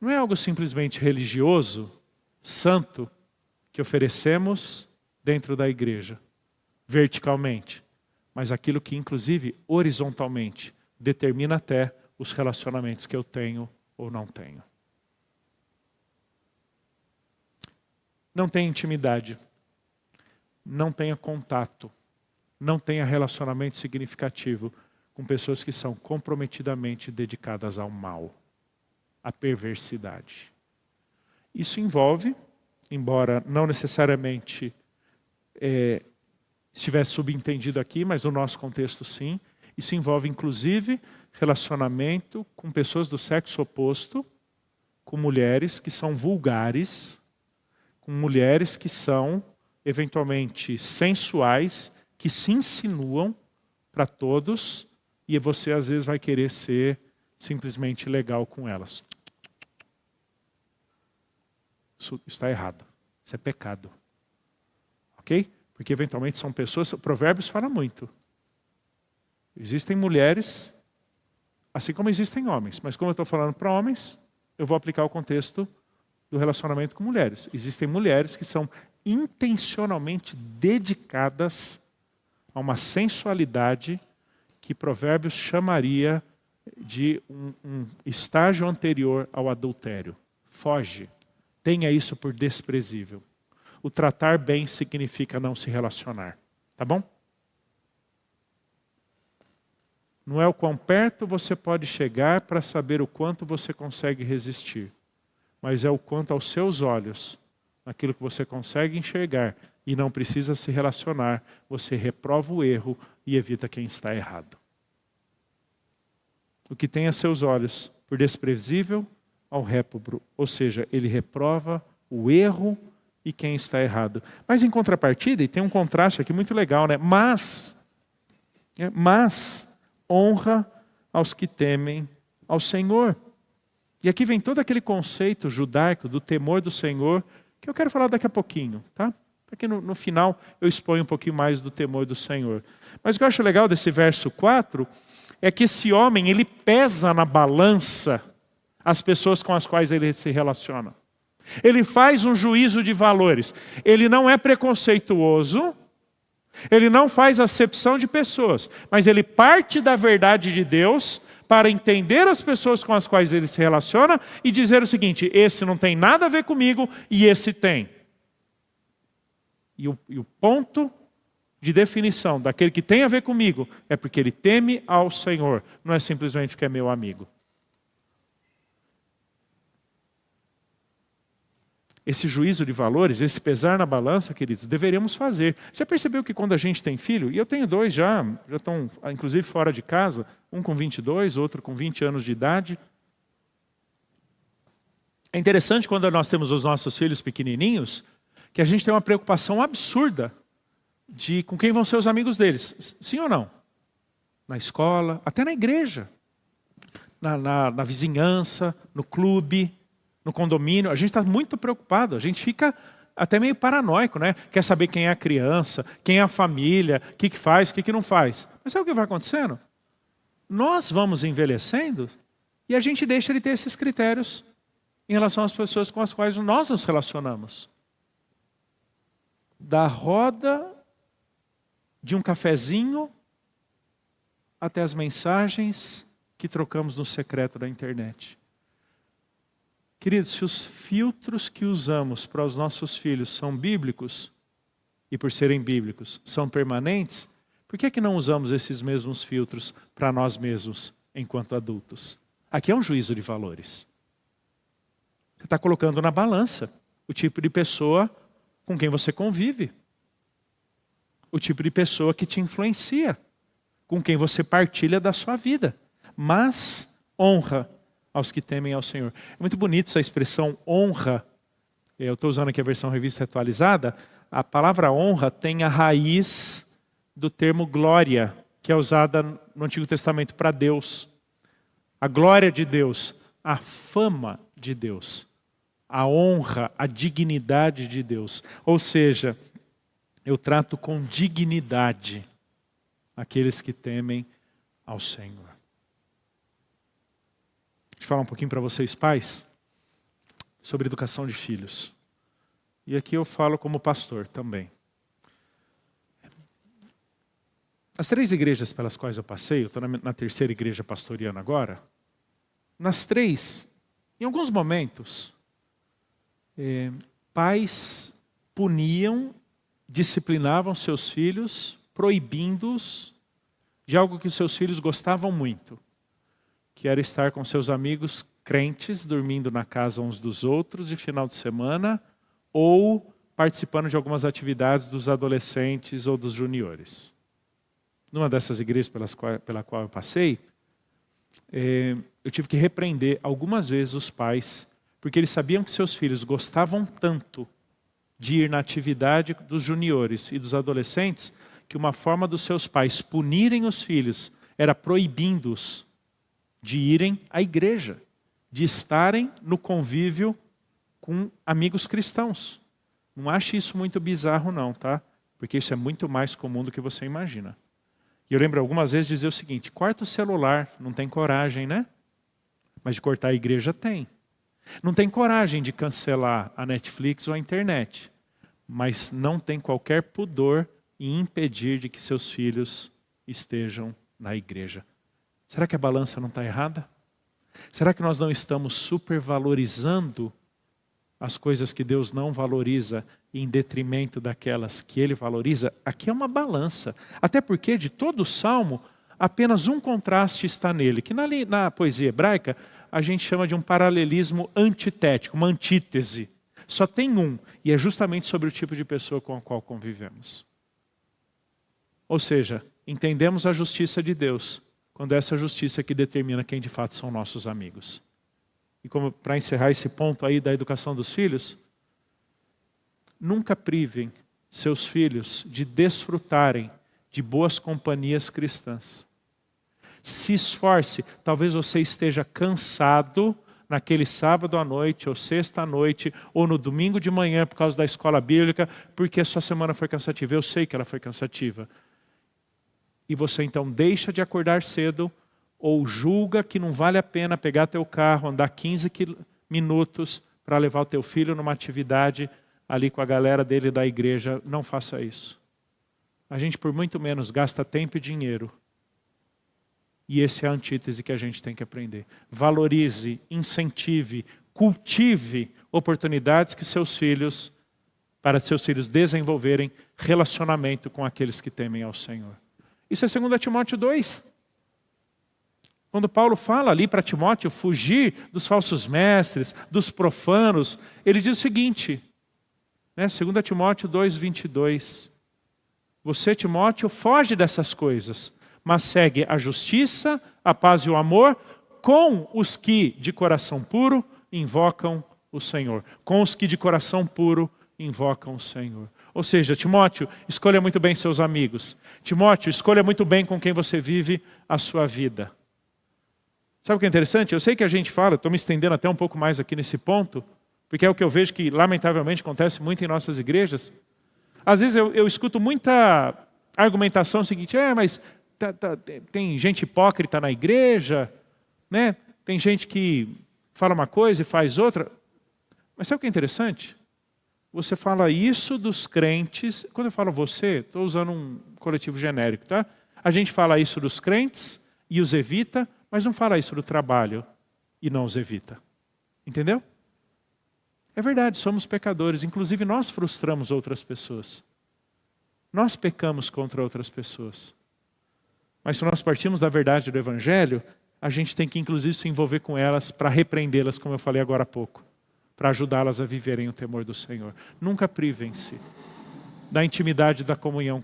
não é algo simplesmente religioso, santo, que oferecemos dentro da igreja, verticalmente, mas aquilo que inclusive horizontalmente determina até os relacionamentos que eu tenho ou não tenho. Não tenha intimidade, não tenha contato, não tenha relacionamento significativo com pessoas que são comprometidamente dedicadas ao mal, à perversidade. Isso envolve, embora não necessariamente estivesse subentendido aqui, mas no nosso contexto sim, isso envolve inclusive relacionamento com pessoas do sexo oposto, com mulheres que são vulgares, com mulheres que são eventualmente sensuais, que se insinuam para todos, e você às vezes vai querer ser simplesmente legal com elas. Isso está errado. Isso é pecado. Ok? Porque eventualmente são pessoas... Provérbios fala muito. Existem mulheres, assim como existem homens. Mas como eu estou falando para homens, eu vou aplicar o contexto do relacionamento com mulheres. Existem mulheres que são intencionalmente dedicadas a uma sensualidade que Provérbios chamaria de um estágio anterior ao adultério. Foge. Tenha isso por desprezível. O tratar bem significa não se relacionar. Tá bom? Não é o quão perto você pode chegar para saber o quanto você consegue resistir. Mas é o quanto aos seus olhos, naquilo que você consegue enxergar e não precisa se relacionar, você reprova o erro e evita quem está errado. O que tem a seus olhos por desprezível ao réprobo, ou seja, ele reprova o erro e quem está errado. Mas em contrapartida, e tem um contraste aqui muito legal, né? Mas honra aos que temem ao Senhor. E aqui vem todo aquele conceito judaico do temor do Senhor, que eu quero falar daqui a pouquinho, tá? Aqui no final eu exponho um pouquinho mais do temor do Senhor. Mas o que eu acho legal desse verso 4 é que esse homem, ele pesa na balança as pessoas com as quais ele se relaciona. Ele faz um juízo de valores. Ele não é preconceituoso, ele não faz acepção de pessoas, mas ele parte da verdade de Deus para entender as pessoas com as quais ele se relaciona e dizer o seguinte: esse não tem nada a ver comigo e esse tem. E o ponto de definição daquele que tem a ver comigo é porque ele teme ao Senhor, não é simplesmente porque é meu amigo. Esse juízo de valores, esse pesar na balança, queridos, deveríamos fazer. Já percebeu que quando a gente tem filho, e eu tenho dois já estão inclusive fora de casa, um com 22, outro com 20 anos de idade. É interessante quando nós temos os nossos filhos pequenininhos, que a gente tem uma preocupação absurda de com quem vão ser os amigos deles. Sim ou não? Na escola, até na igreja, na vizinhança, no clube, no condomínio. A gente está muito preocupado, a gente fica até meio paranoico, né? Quer saber quem é a criança, quem é a família, o que faz, o que não faz. Mas sabe o que vai acontecendo? Nós vamos envelhecendo e a gente deixa de ter esses critérios em relação às pessoas com as quais nós nos relacionamos. Da roda de um cafezinho até as mensagens que trocamos no secreto da internet. Queridos, se os filtros que usamos para os nossos filhos são bíblicos, e por serem bíblicos são permanentes, por que não usamos esses mesmos filtros para nós mesmos enquanto adultos? Aqui é um juízo de valores. Você está colocando na balança o tipo de pessoa com quem você convive. O tipo de pessoa que te influencia. Com quem você partilha da sua vida. Mas honra aos que temem ao Senhor. É muito bonita essa expressão honra. Eu estou usando aqui a versão revista atualizada. A palavra honra tem a raiz do termo glória, que é usada no Antigo Testamento para Deus. A glória de Deus, a fama de Deus, a honra, a dignidade de Deus. Ou seja, eu trato com dignidade aqueles que temem ao Senhor. Deixa eu falar um pouquinho para vocês, pais, sobre educação de filhos. E aqui eu falo como pastor também. As 3 igrejas pelas quais eu passei, eu estou na 3ª igreja pastoreando agora, nas 3, em alguns momentos, pais puniam, disciplinavam seus filhos, proibindo-os de algo que os seus filhos gostavam muito, que era estar com seus amigos crentes, dormindo na casa uns dos outros de final de semana, ou participando de algumas atividades dos adolescentes ou dos juniores. Numa dessas igrejas pela qual eu passei, eu tive que repreender algumas vezes os pais, porque eles sabiam que seus filhos gostavam tanto de ir na atividade dos juniores e dos adolescentes, que uma forma dos seus pais punirem os filhos era proibindo-os de irem à igreja, de estarem no convívio com amigos cristãos. Não ache isso muito bizarro não, tá? Porque isso é muito mais comum do que você imagina. E eu lembro algumas vezes dizer o seguinte: corta o celular, não tem coragem, né? Mas de cortar a igreja tem. Não tem coragem de cancelar a Netflix ou a internet, mas não tem qualquer pudor em impedir de que seus filhos estejam na igreja. Será que a balança não está errada? Será que nós não estamos supervalorizando as coisas que Deus não valoriza em detrimento daquelas que Ele valoriza? Aqui é uma balança. Até porque de todo o Salmo, apenas um contraste está nele, que na poesia hebraica a gente chama de um paralelismo antitético, uma antítese. Só tem um, e é justamente sobre o tipo de pessoa com a qual convivemos. Ou seja, entendemos a justiça de Deus, quando é essa justiça que determina quem de fato são nossos amigos. E como para encerrar esse ponto aí da educação dos filhos, nunca privem seus filhos de desfrutarem de boas companhias cristãs. Se esforce, talvez você esteja cansado naquele sábado à noite, ou sexta à noite, ou no domingo de manhã por causa da escola bíblica, porque a sua semana foi cansativa. Eu sei que ela foi cansativa. E você então deixa de acordar cedo, ou julga que não vale a pena pegar teu carro, andar 15 minutos para levar o teu filho numa atividade ali com a galera dele da igreja. Não faça isso. A gente por muito menos gasta tempo e dinheiro. E essa é a antítese que a gente tem que aprender. Valorize, incentive, cultive oportunidades que para seus filhos desenvolverem relacionamento com aqueles que temem ao Senhor. Isso é 2 Timóteo 2. Quando Paulo fala ali para Timóteo fugir dos falsos mestres, dos profanos, ele diz o seguinte, né, 2 Timóteo 2, 22. Você, Timóteo, foge dessas coisas, mas segue a justiça, a paz e o amor com os que, de coração puro, invocam o Senhor, com os que de coração puro invocam o Senhor. Ou seja, Timóteo, escolha muito bem seus amigos. Timóteo, escolha muito bem com quem você vive a sua vida. Sabe o que é interessante? Eu sei que a gente fala, estou me estendendo até um pouco mais aqui nesse ponto, porque é o que eu vejo que lamentavelmente acontece muito em nossas igrejas. Às vezes eu escuto muita argumentação seguinte, mas tem gente hipócrita na igreja, né? Tem gente que fala uma coisa e faz outra. Mas sabe o que é interessante? Você fala isso dos crentes, quando eu falo você, estou usando um coletivo genérico, tá? A gente fala isso dos crentes e os evita, mas não fala isso do trabalho e não os evita. Entendeu? É verdade, somos pecadores, inclusive nós frustramos outras pessoas. Nós pecamos contra outras pessoas. Mas se nós partimos da verdade do Evangelho, a gente tem que inclusive se envolver com elas para repreendê-las, como eu falei agora há pouco. Para ajudá-las a viverem o temor do Senhor. Nunca privem-se da intimidade da comunhão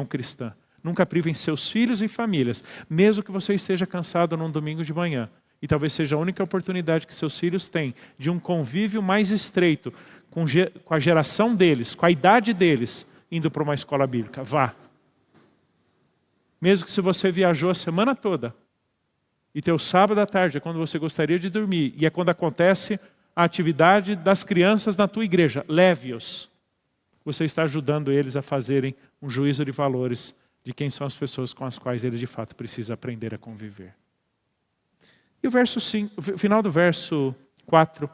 cristã. Nunca privem seus filhos e famílias, mesmo que você esteja cansado num domingo de manhã. E talvez seja a única oportunidade que seus filhos têm de um convívio mais estreito com a geração deles, com a idade deles, indo para uma escola bíblica. Vá. Mesmo que se você viajou a semana toda, e teu sábado à tarde é quando você gostaria de dormir, e é quando acontece a atividade das crianças na tua igreja, leve-os. Você está ajudando eles a fazerem um juízo de valores de quem são as pessoas com as quais eles de fato precisam aprender a conviver. E o final do verso 4,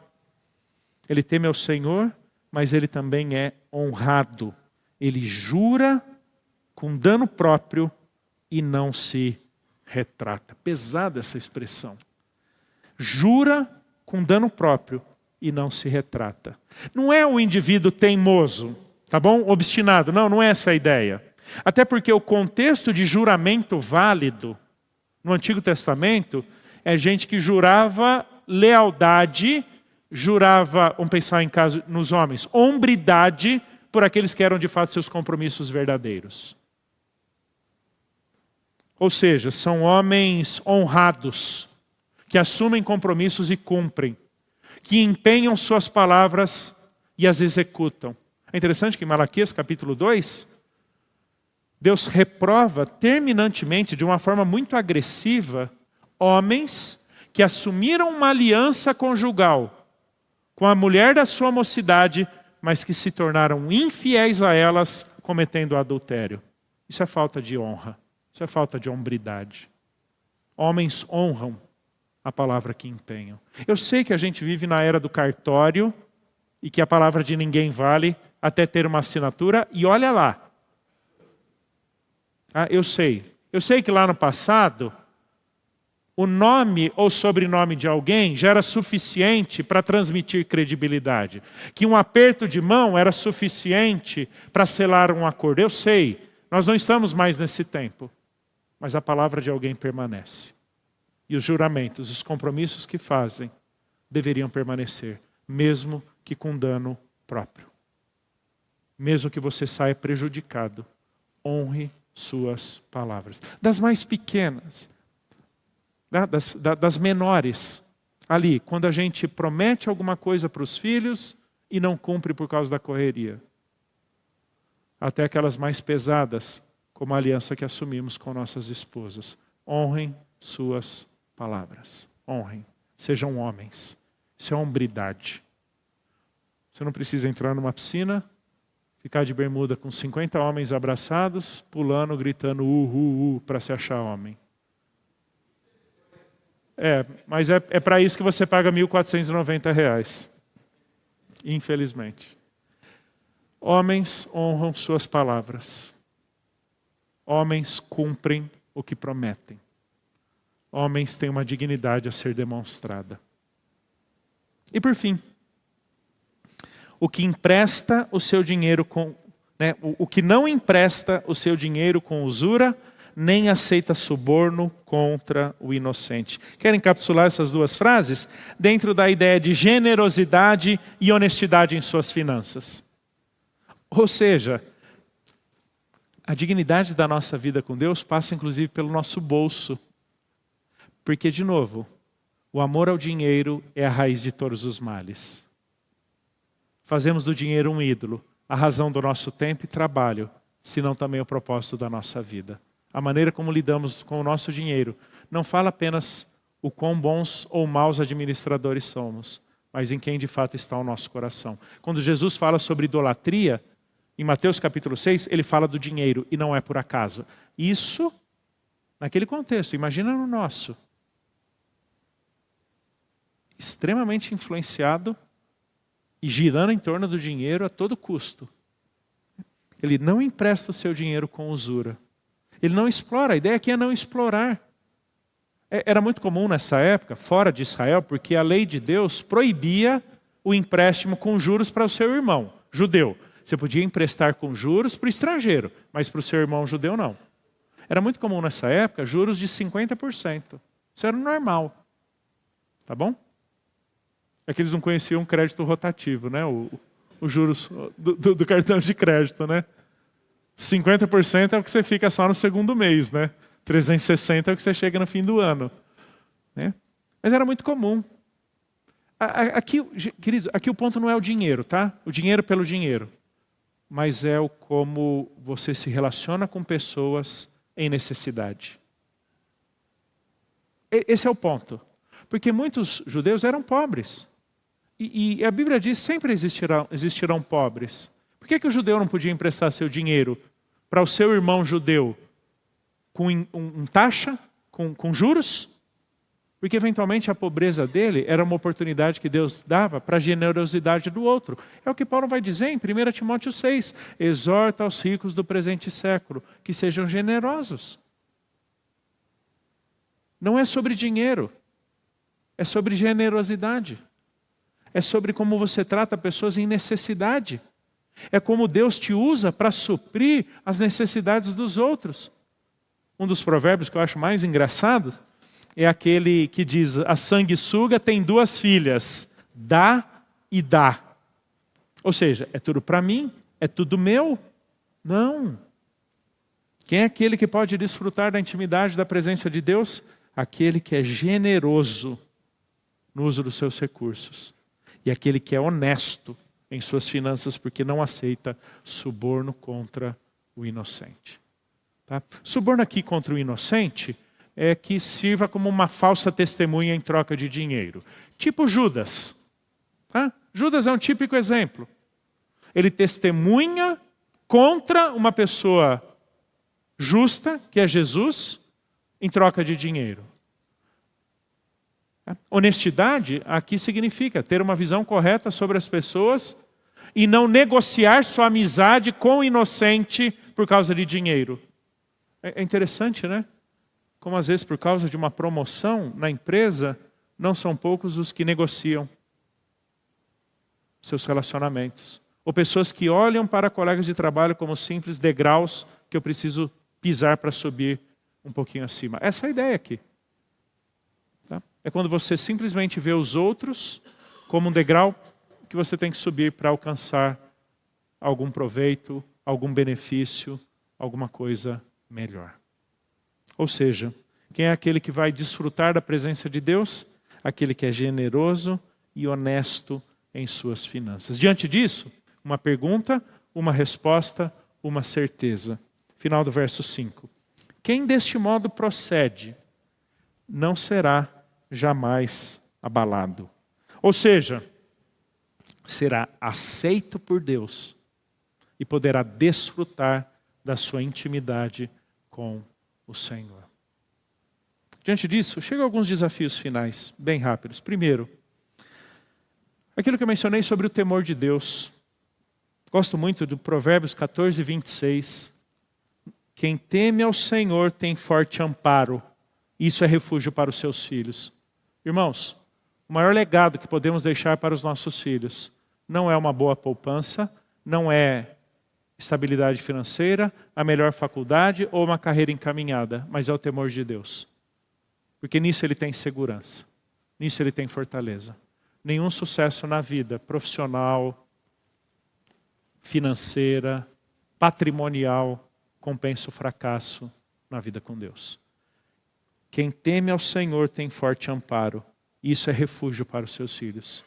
ele teme ao Senhor, mas ele também é honrado. Ele jura com dano próprio e não se retrata. Pesada essa expressão. Jura com dano próprio e não se retrata. Não é um indivíduo teimoso, tá bom? Obstinado. Não é essa a ideia. Até porque o contexto de juramento válido no Antigo Testamento é gente que jurava lealdade, jurava, vamos pensar nos homens, hombridade por aqueles que eram de fato seus compromissos verdadeiros. Ou seja, são homens honrados, que assumem compromissos e cumprem, que empenham suas palavras e as executam. É interessante que em Malaquias capítulo 2, Deus reprova terminantemente, de uma forma muito agressiva, homens que assumiram uma aliança conjugal com a mulher da sua mocidade, mas que se tornaram infiéis a elas, cometendo adultério. Isso é falta de honra, isso é falta de hombridade. Homens honram a palavra que empenham. Eu sei que a gente vive na era do cartório e que a palavra de ninguém vale até ter uma assinatura, e olha lá. Eu sei que lá no passado, o nome ou sobrenome de alguém já era suficiente para transmitir credibilidade. Que um aperto de mão era suficiente para selar um acordo. Eu sei, nós não estamos mais nesse tempo, mas a palavra de alguém permanece. E os juramentos, os compromissos que fazem, deveriam permanecer, mesmo que com dano próprio. Mesmo que você saia prejudicado, honre suas palavras. Das mais pequenas, das menores, ali, quando a gente promete alguma coisa para os filhos e não cumpre por causa da correria. Até aquelas mais pesadas, como a aliança que assumimos com nossas esposas. Honrem suas palavras. Honrem. Sejam homens. Isso é hombridade. Você não precisa entrar numa piscina, ficar de bermuda com 50 homens abraçados, pulando, gritando para se achar homem. Mas é para isso que você paga R$1.490. Infelizmente. Homens honram suas palavras. Homens cumprem o que prometem. Homens têm uma dignidade a ser demonstrada. E por fim, o que empresta o seu dinheiro o que não empresta o seu dinheiro com usura, nem aceita suborno contra o inocente. Quero encapsular essas duas frases dentro da ideia de generosidade e honestidade em suas finanças. Ou seja, a dignidade da nossa vida com Deus passa inclusive pelo nosso bolso. Porque, de novo, O amor ao dinheiro é a raiz de todos os males. Fazemos do dinheiro um ídolo, a razão do nosso tempo e trabalho, senão também o propósito da nossa vida. A maneira como lidamos com o nosso dinheiro não fala apenas o quão bons ou maus administradores somos, mas em quem de fato está o nosso coração. Quando Jesus fala sobre idolatria, em Mateus capítulo 6, ele fala do dinheiro, e não é por acaso. Isso, naquele contexto, imagina no nosso. Extremamente influenciado e girando em torno do dinheiro a todo custo. Ele não empresta o seu dinheiro com usura. Ele não explora, a ideia aqui é não explorar. Era muito comum nessa época, fora de Israel, porque a lei de Deus proibia o empréstimo com juros para o seu irmão judeu. Você podia emprestar com juros para o estrangeiro, mas para o seu irmão judeu não. Era muito comum nessa época juros de 50%. Isso era normal. Tá bom? É que eles não conheciam crédito rotativo, né? Os juros do cartão de crédito, né? 50% é o que você fica só no segundo mês, né? 360 é o que você chega no fim do ano, né? Mas era muito comum. Aqui, queridos, aqui o ponto não é o dinheiro, tá? O dinheiro pelo dinheiro. Mas é o como você se relaciona com pessoas em necessidade. Esse é o ponto. Porque muitos judeus eram pobres. E a Bíblia diz que sempre existirão pobres. Por que o judeu não podia emprestar seu dinheiro para o seu irmão judeu com taxa, com juros? Porque eventualmente a pobreza dele era uma oportunidade que Deus dava para a generosidade do outro. É o que Paulo vai dizer em 1 Timóteo 6. Exorta aos ricos do presente século que sejam generosos. Não é sobre dinheiro. É sobre generosidade. É sobre como você trata pessoas em necessidade. É como Deus te usa para suprir as necessidades dos outros. Um dos provérbios que eu acho mais engraçados é aquele que diz: a sanguessuga tem 2 filhas, dá e dá. Ou seja, é tudo para mim? É tudo meu? Não. Quem é aquele que pode desfrutar da intimidade da presença de Deus? Aquele que é generoso no uso dos seus recursos. E aquele que é honesto em suas finanças, porque não aceita suborno contra o inocente. Tá? Suborno aqui contra o inocente é que sirva como uma falsa testemunha em troca de dinheiro. Tipo Judas. Tá? Judas é um típico exemplo. Ele testemunha contra uma pessoa justa, que é Jesus, em troca de dinheiro. Honestidade aqui significa ter uma visão correta sobre as pessoas e não negociar sua amizade com o inocente por causa de dinheiro. É interessante, né? Como às vezes por causa de uma promoção na empresa, não são poucos os que negociam seus relacionamentos. Ou pessoas que olham para colegas de trabalho como simples degraus que eu preciso pisar para subir um pouquinho acima. Essa é a ideia aqui. É quando você simplesmente vê os outros como um degrau que você tem que subir para alcançar algum proveito, algum benefício, alguma coisa melhor. Ou seja, quem é aquele que vai desfrutar da presença de Deus? Aquele que é generoso e honesto em suas finanças. Diante disso, uma pergunta, uma resposta, uma certeza. Final do verso 5. Quem deste modo procede não será jamais abalado. Ou seja, será aceito por Deus e poderá desfrutar da sua intimidade com o Senhor. Diante disso, chegam alguns desafios finais, bem rápidos. Primeiro, aquilo que eu mencionei sobre o temor de Deus. Gosto muito do Provérbios 14, 26. Quem teme ao Senhor tem forte amparo. Isso é refúgio para os seus filhos. Irmãos, o maior legado que podemos deixar para os nossos filhos não é uma boa poupança, não é estabilidade financeira, a melhor faculdade ou uma carreira encaminhada, mas é o temor de Deus. Porque nisso ele tem segurança, nisso ele tem fortaleza. Nenhum sucesso na vida profissional, financeira, patrimonial compensa o fracasso na vida com Deus. Quem teme ao Senhor tem forte amparo E isso é refúgio para os seus filhos.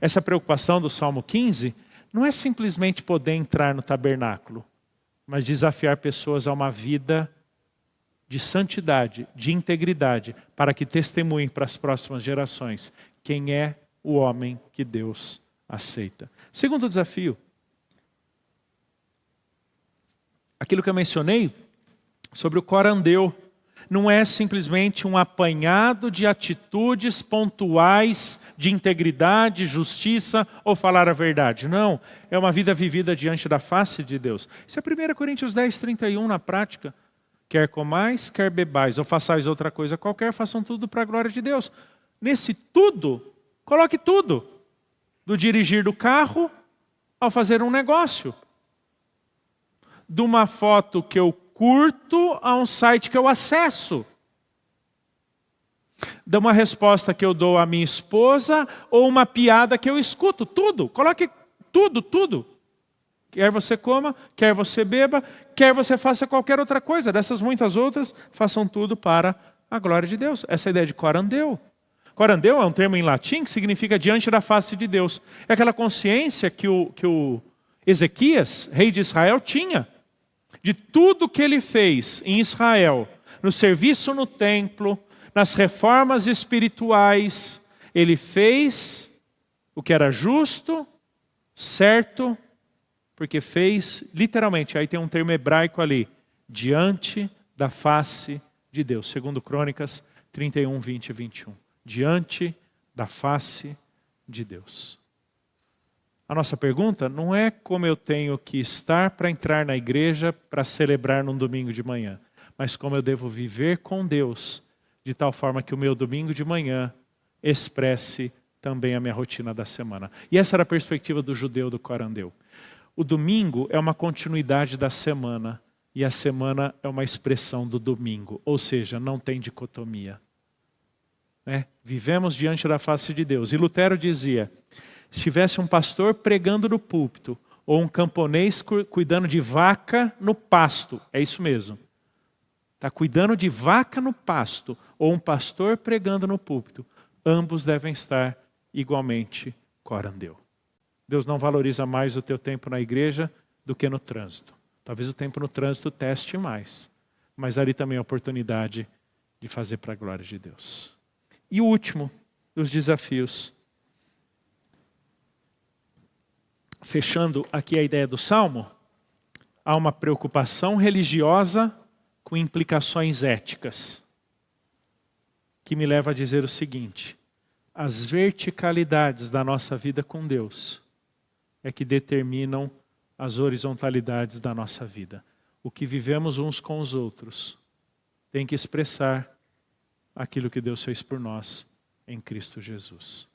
Essa preocupação do Salmo 15 não é simplesmente poder entrar no tabernáculo, mas desafiar pessoas a uma vida de santidade, de integridade, para que testemunhem para as próximas gerações quem é o homem que Deus aceita. Segundo desafio, aquilo que eu mencionei sobre o corandeu, não é simplesmente um apanhado de atitudes pontuais de integridade, justiça ou falar a verdade. Não, é uma vida vivida diante da face de Deus. Isso é 1 Coríntios 10, 31 na prática. Quer comais, quer bebais, ou façais outra coisa qualquer, façam tudo para a glória de Deus. Nesse tudo, coloque tudo. Do dirigir do carro ao fazer um negócio. De uma foto que eu curto a um site que eu acesso. De uma resposta que eu dou à minha esposa ou uma piada que eu escuto. Tudo. Coloque tudo, tudo. Quer você coma, quer você beba, quer você faça qualquer outra coisa. Dessas muitas outras, façam tudo para a glória de Deus. Essa é a ideia de corandeu. Corandeu é um termo em latim que significa diante da face de Deus. É aquela consciência que o Ezequias, rei de Israel, tinha. De tudo que ele fez em Israel, no serviço no templo, nas reformas espirituais, ele fez o que era justo, certo, porque fez, literalmente, aí tem um termo hebraico ali, diante da face de Deus. Segundo Crônicas 31, 20 e 21. Diante da face de Deus. A nossa pergunta não é como eu tenho que estar para entrar na igreja para celebrar num domingo de manhã, mas como eu devo viver com Deus, de tal forma que o meu domingo de manhã expresse também a minha rotina da semana. E essa era a perspectiva do judeu do corandeu. O domingo é uma continuidade da semana e a semana é uma expressão do domingo, ou seja, não tem dicotomia. Vivemos diante da face de Deus. E Lutero dizia, se tivesse um pastor pregando no púlpito ou um camponês cuidando de vaca no pasto, é isso mesmo. Está cuidando de vaca no pasto ou um pastor pregando no púlpito, ambos devem estar igualmente corandeu. Deus não valoriza mais o teu tempo na igreja do que no trânsito. Talvez o tempo no trânsito teste mais, mas ali também é a oportunidade de fazer para a glória de Deus. E o último dos desafios, fechando aqui a ideia do Salmo, há uma preocupação religiosa com implicações éticas, que me leva a dizer o seguinte, as verticalidades da nossa vida com Deus é que determinam as horizontalidades da nossa vida. O que vivemos uns com os outros tem que expressar aquilo que Deus fez por nós em Cristo Jesus.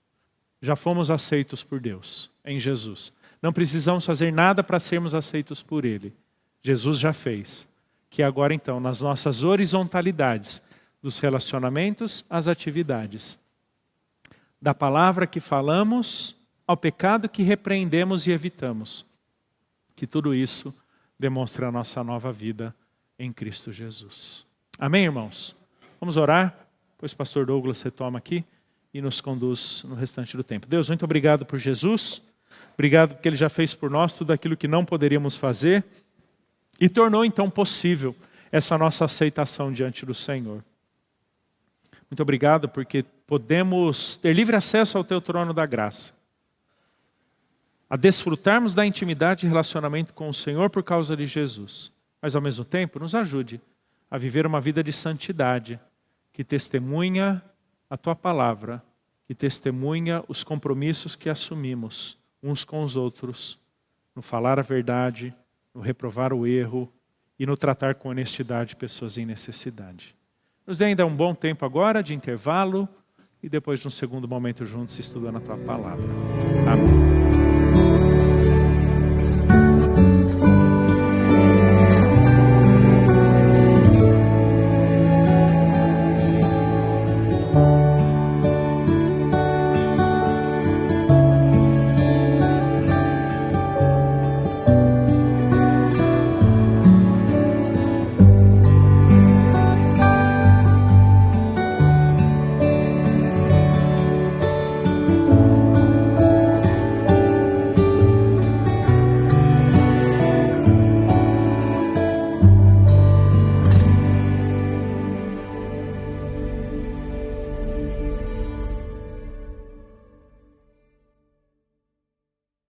Já fomos aceitos por Deus em Jesus. Não precisamos fazer nada para sermos aceitos por Ele. Jesus já fez. Que agora então, nas nossas horizontalidades, dos relacionamentos às atividades, da palavra que falamos ao pecado que repreendemos e evitamos, que tudo isso demonstre a nossa nova vida em Cristo Jesus. Amém, irmãos? Vamos orar, pois o pastor Douglas retoma aqui e nos conduz no restante do tempo. Deus, muito obrigado por Jesus, obrigado porque Ele já fez por nós tudo aquilo que não poderíamos fazer e tornou então possível essa nossa aceitação diante do Senhor. Muito obrigado porque podemos ter livre acesso ao Teu trono da graça, a desfrutarmos da intimidade e relacionamento com o Senhor por causa de Jesus. Mas ao mesmo tempo nos ajude a viver uma vida de santidade, que testemunha a Tua palavra, que testemunha os compromissos que assumimos uns com os outros, no falar a verdade, no reprovar o erro e no tratar com honestidade pessoas em necessidade. Nos dê ainda um bom tempo agora de intervalo e depois de um segundo momento juntos estudando a Tua palavra. Amém.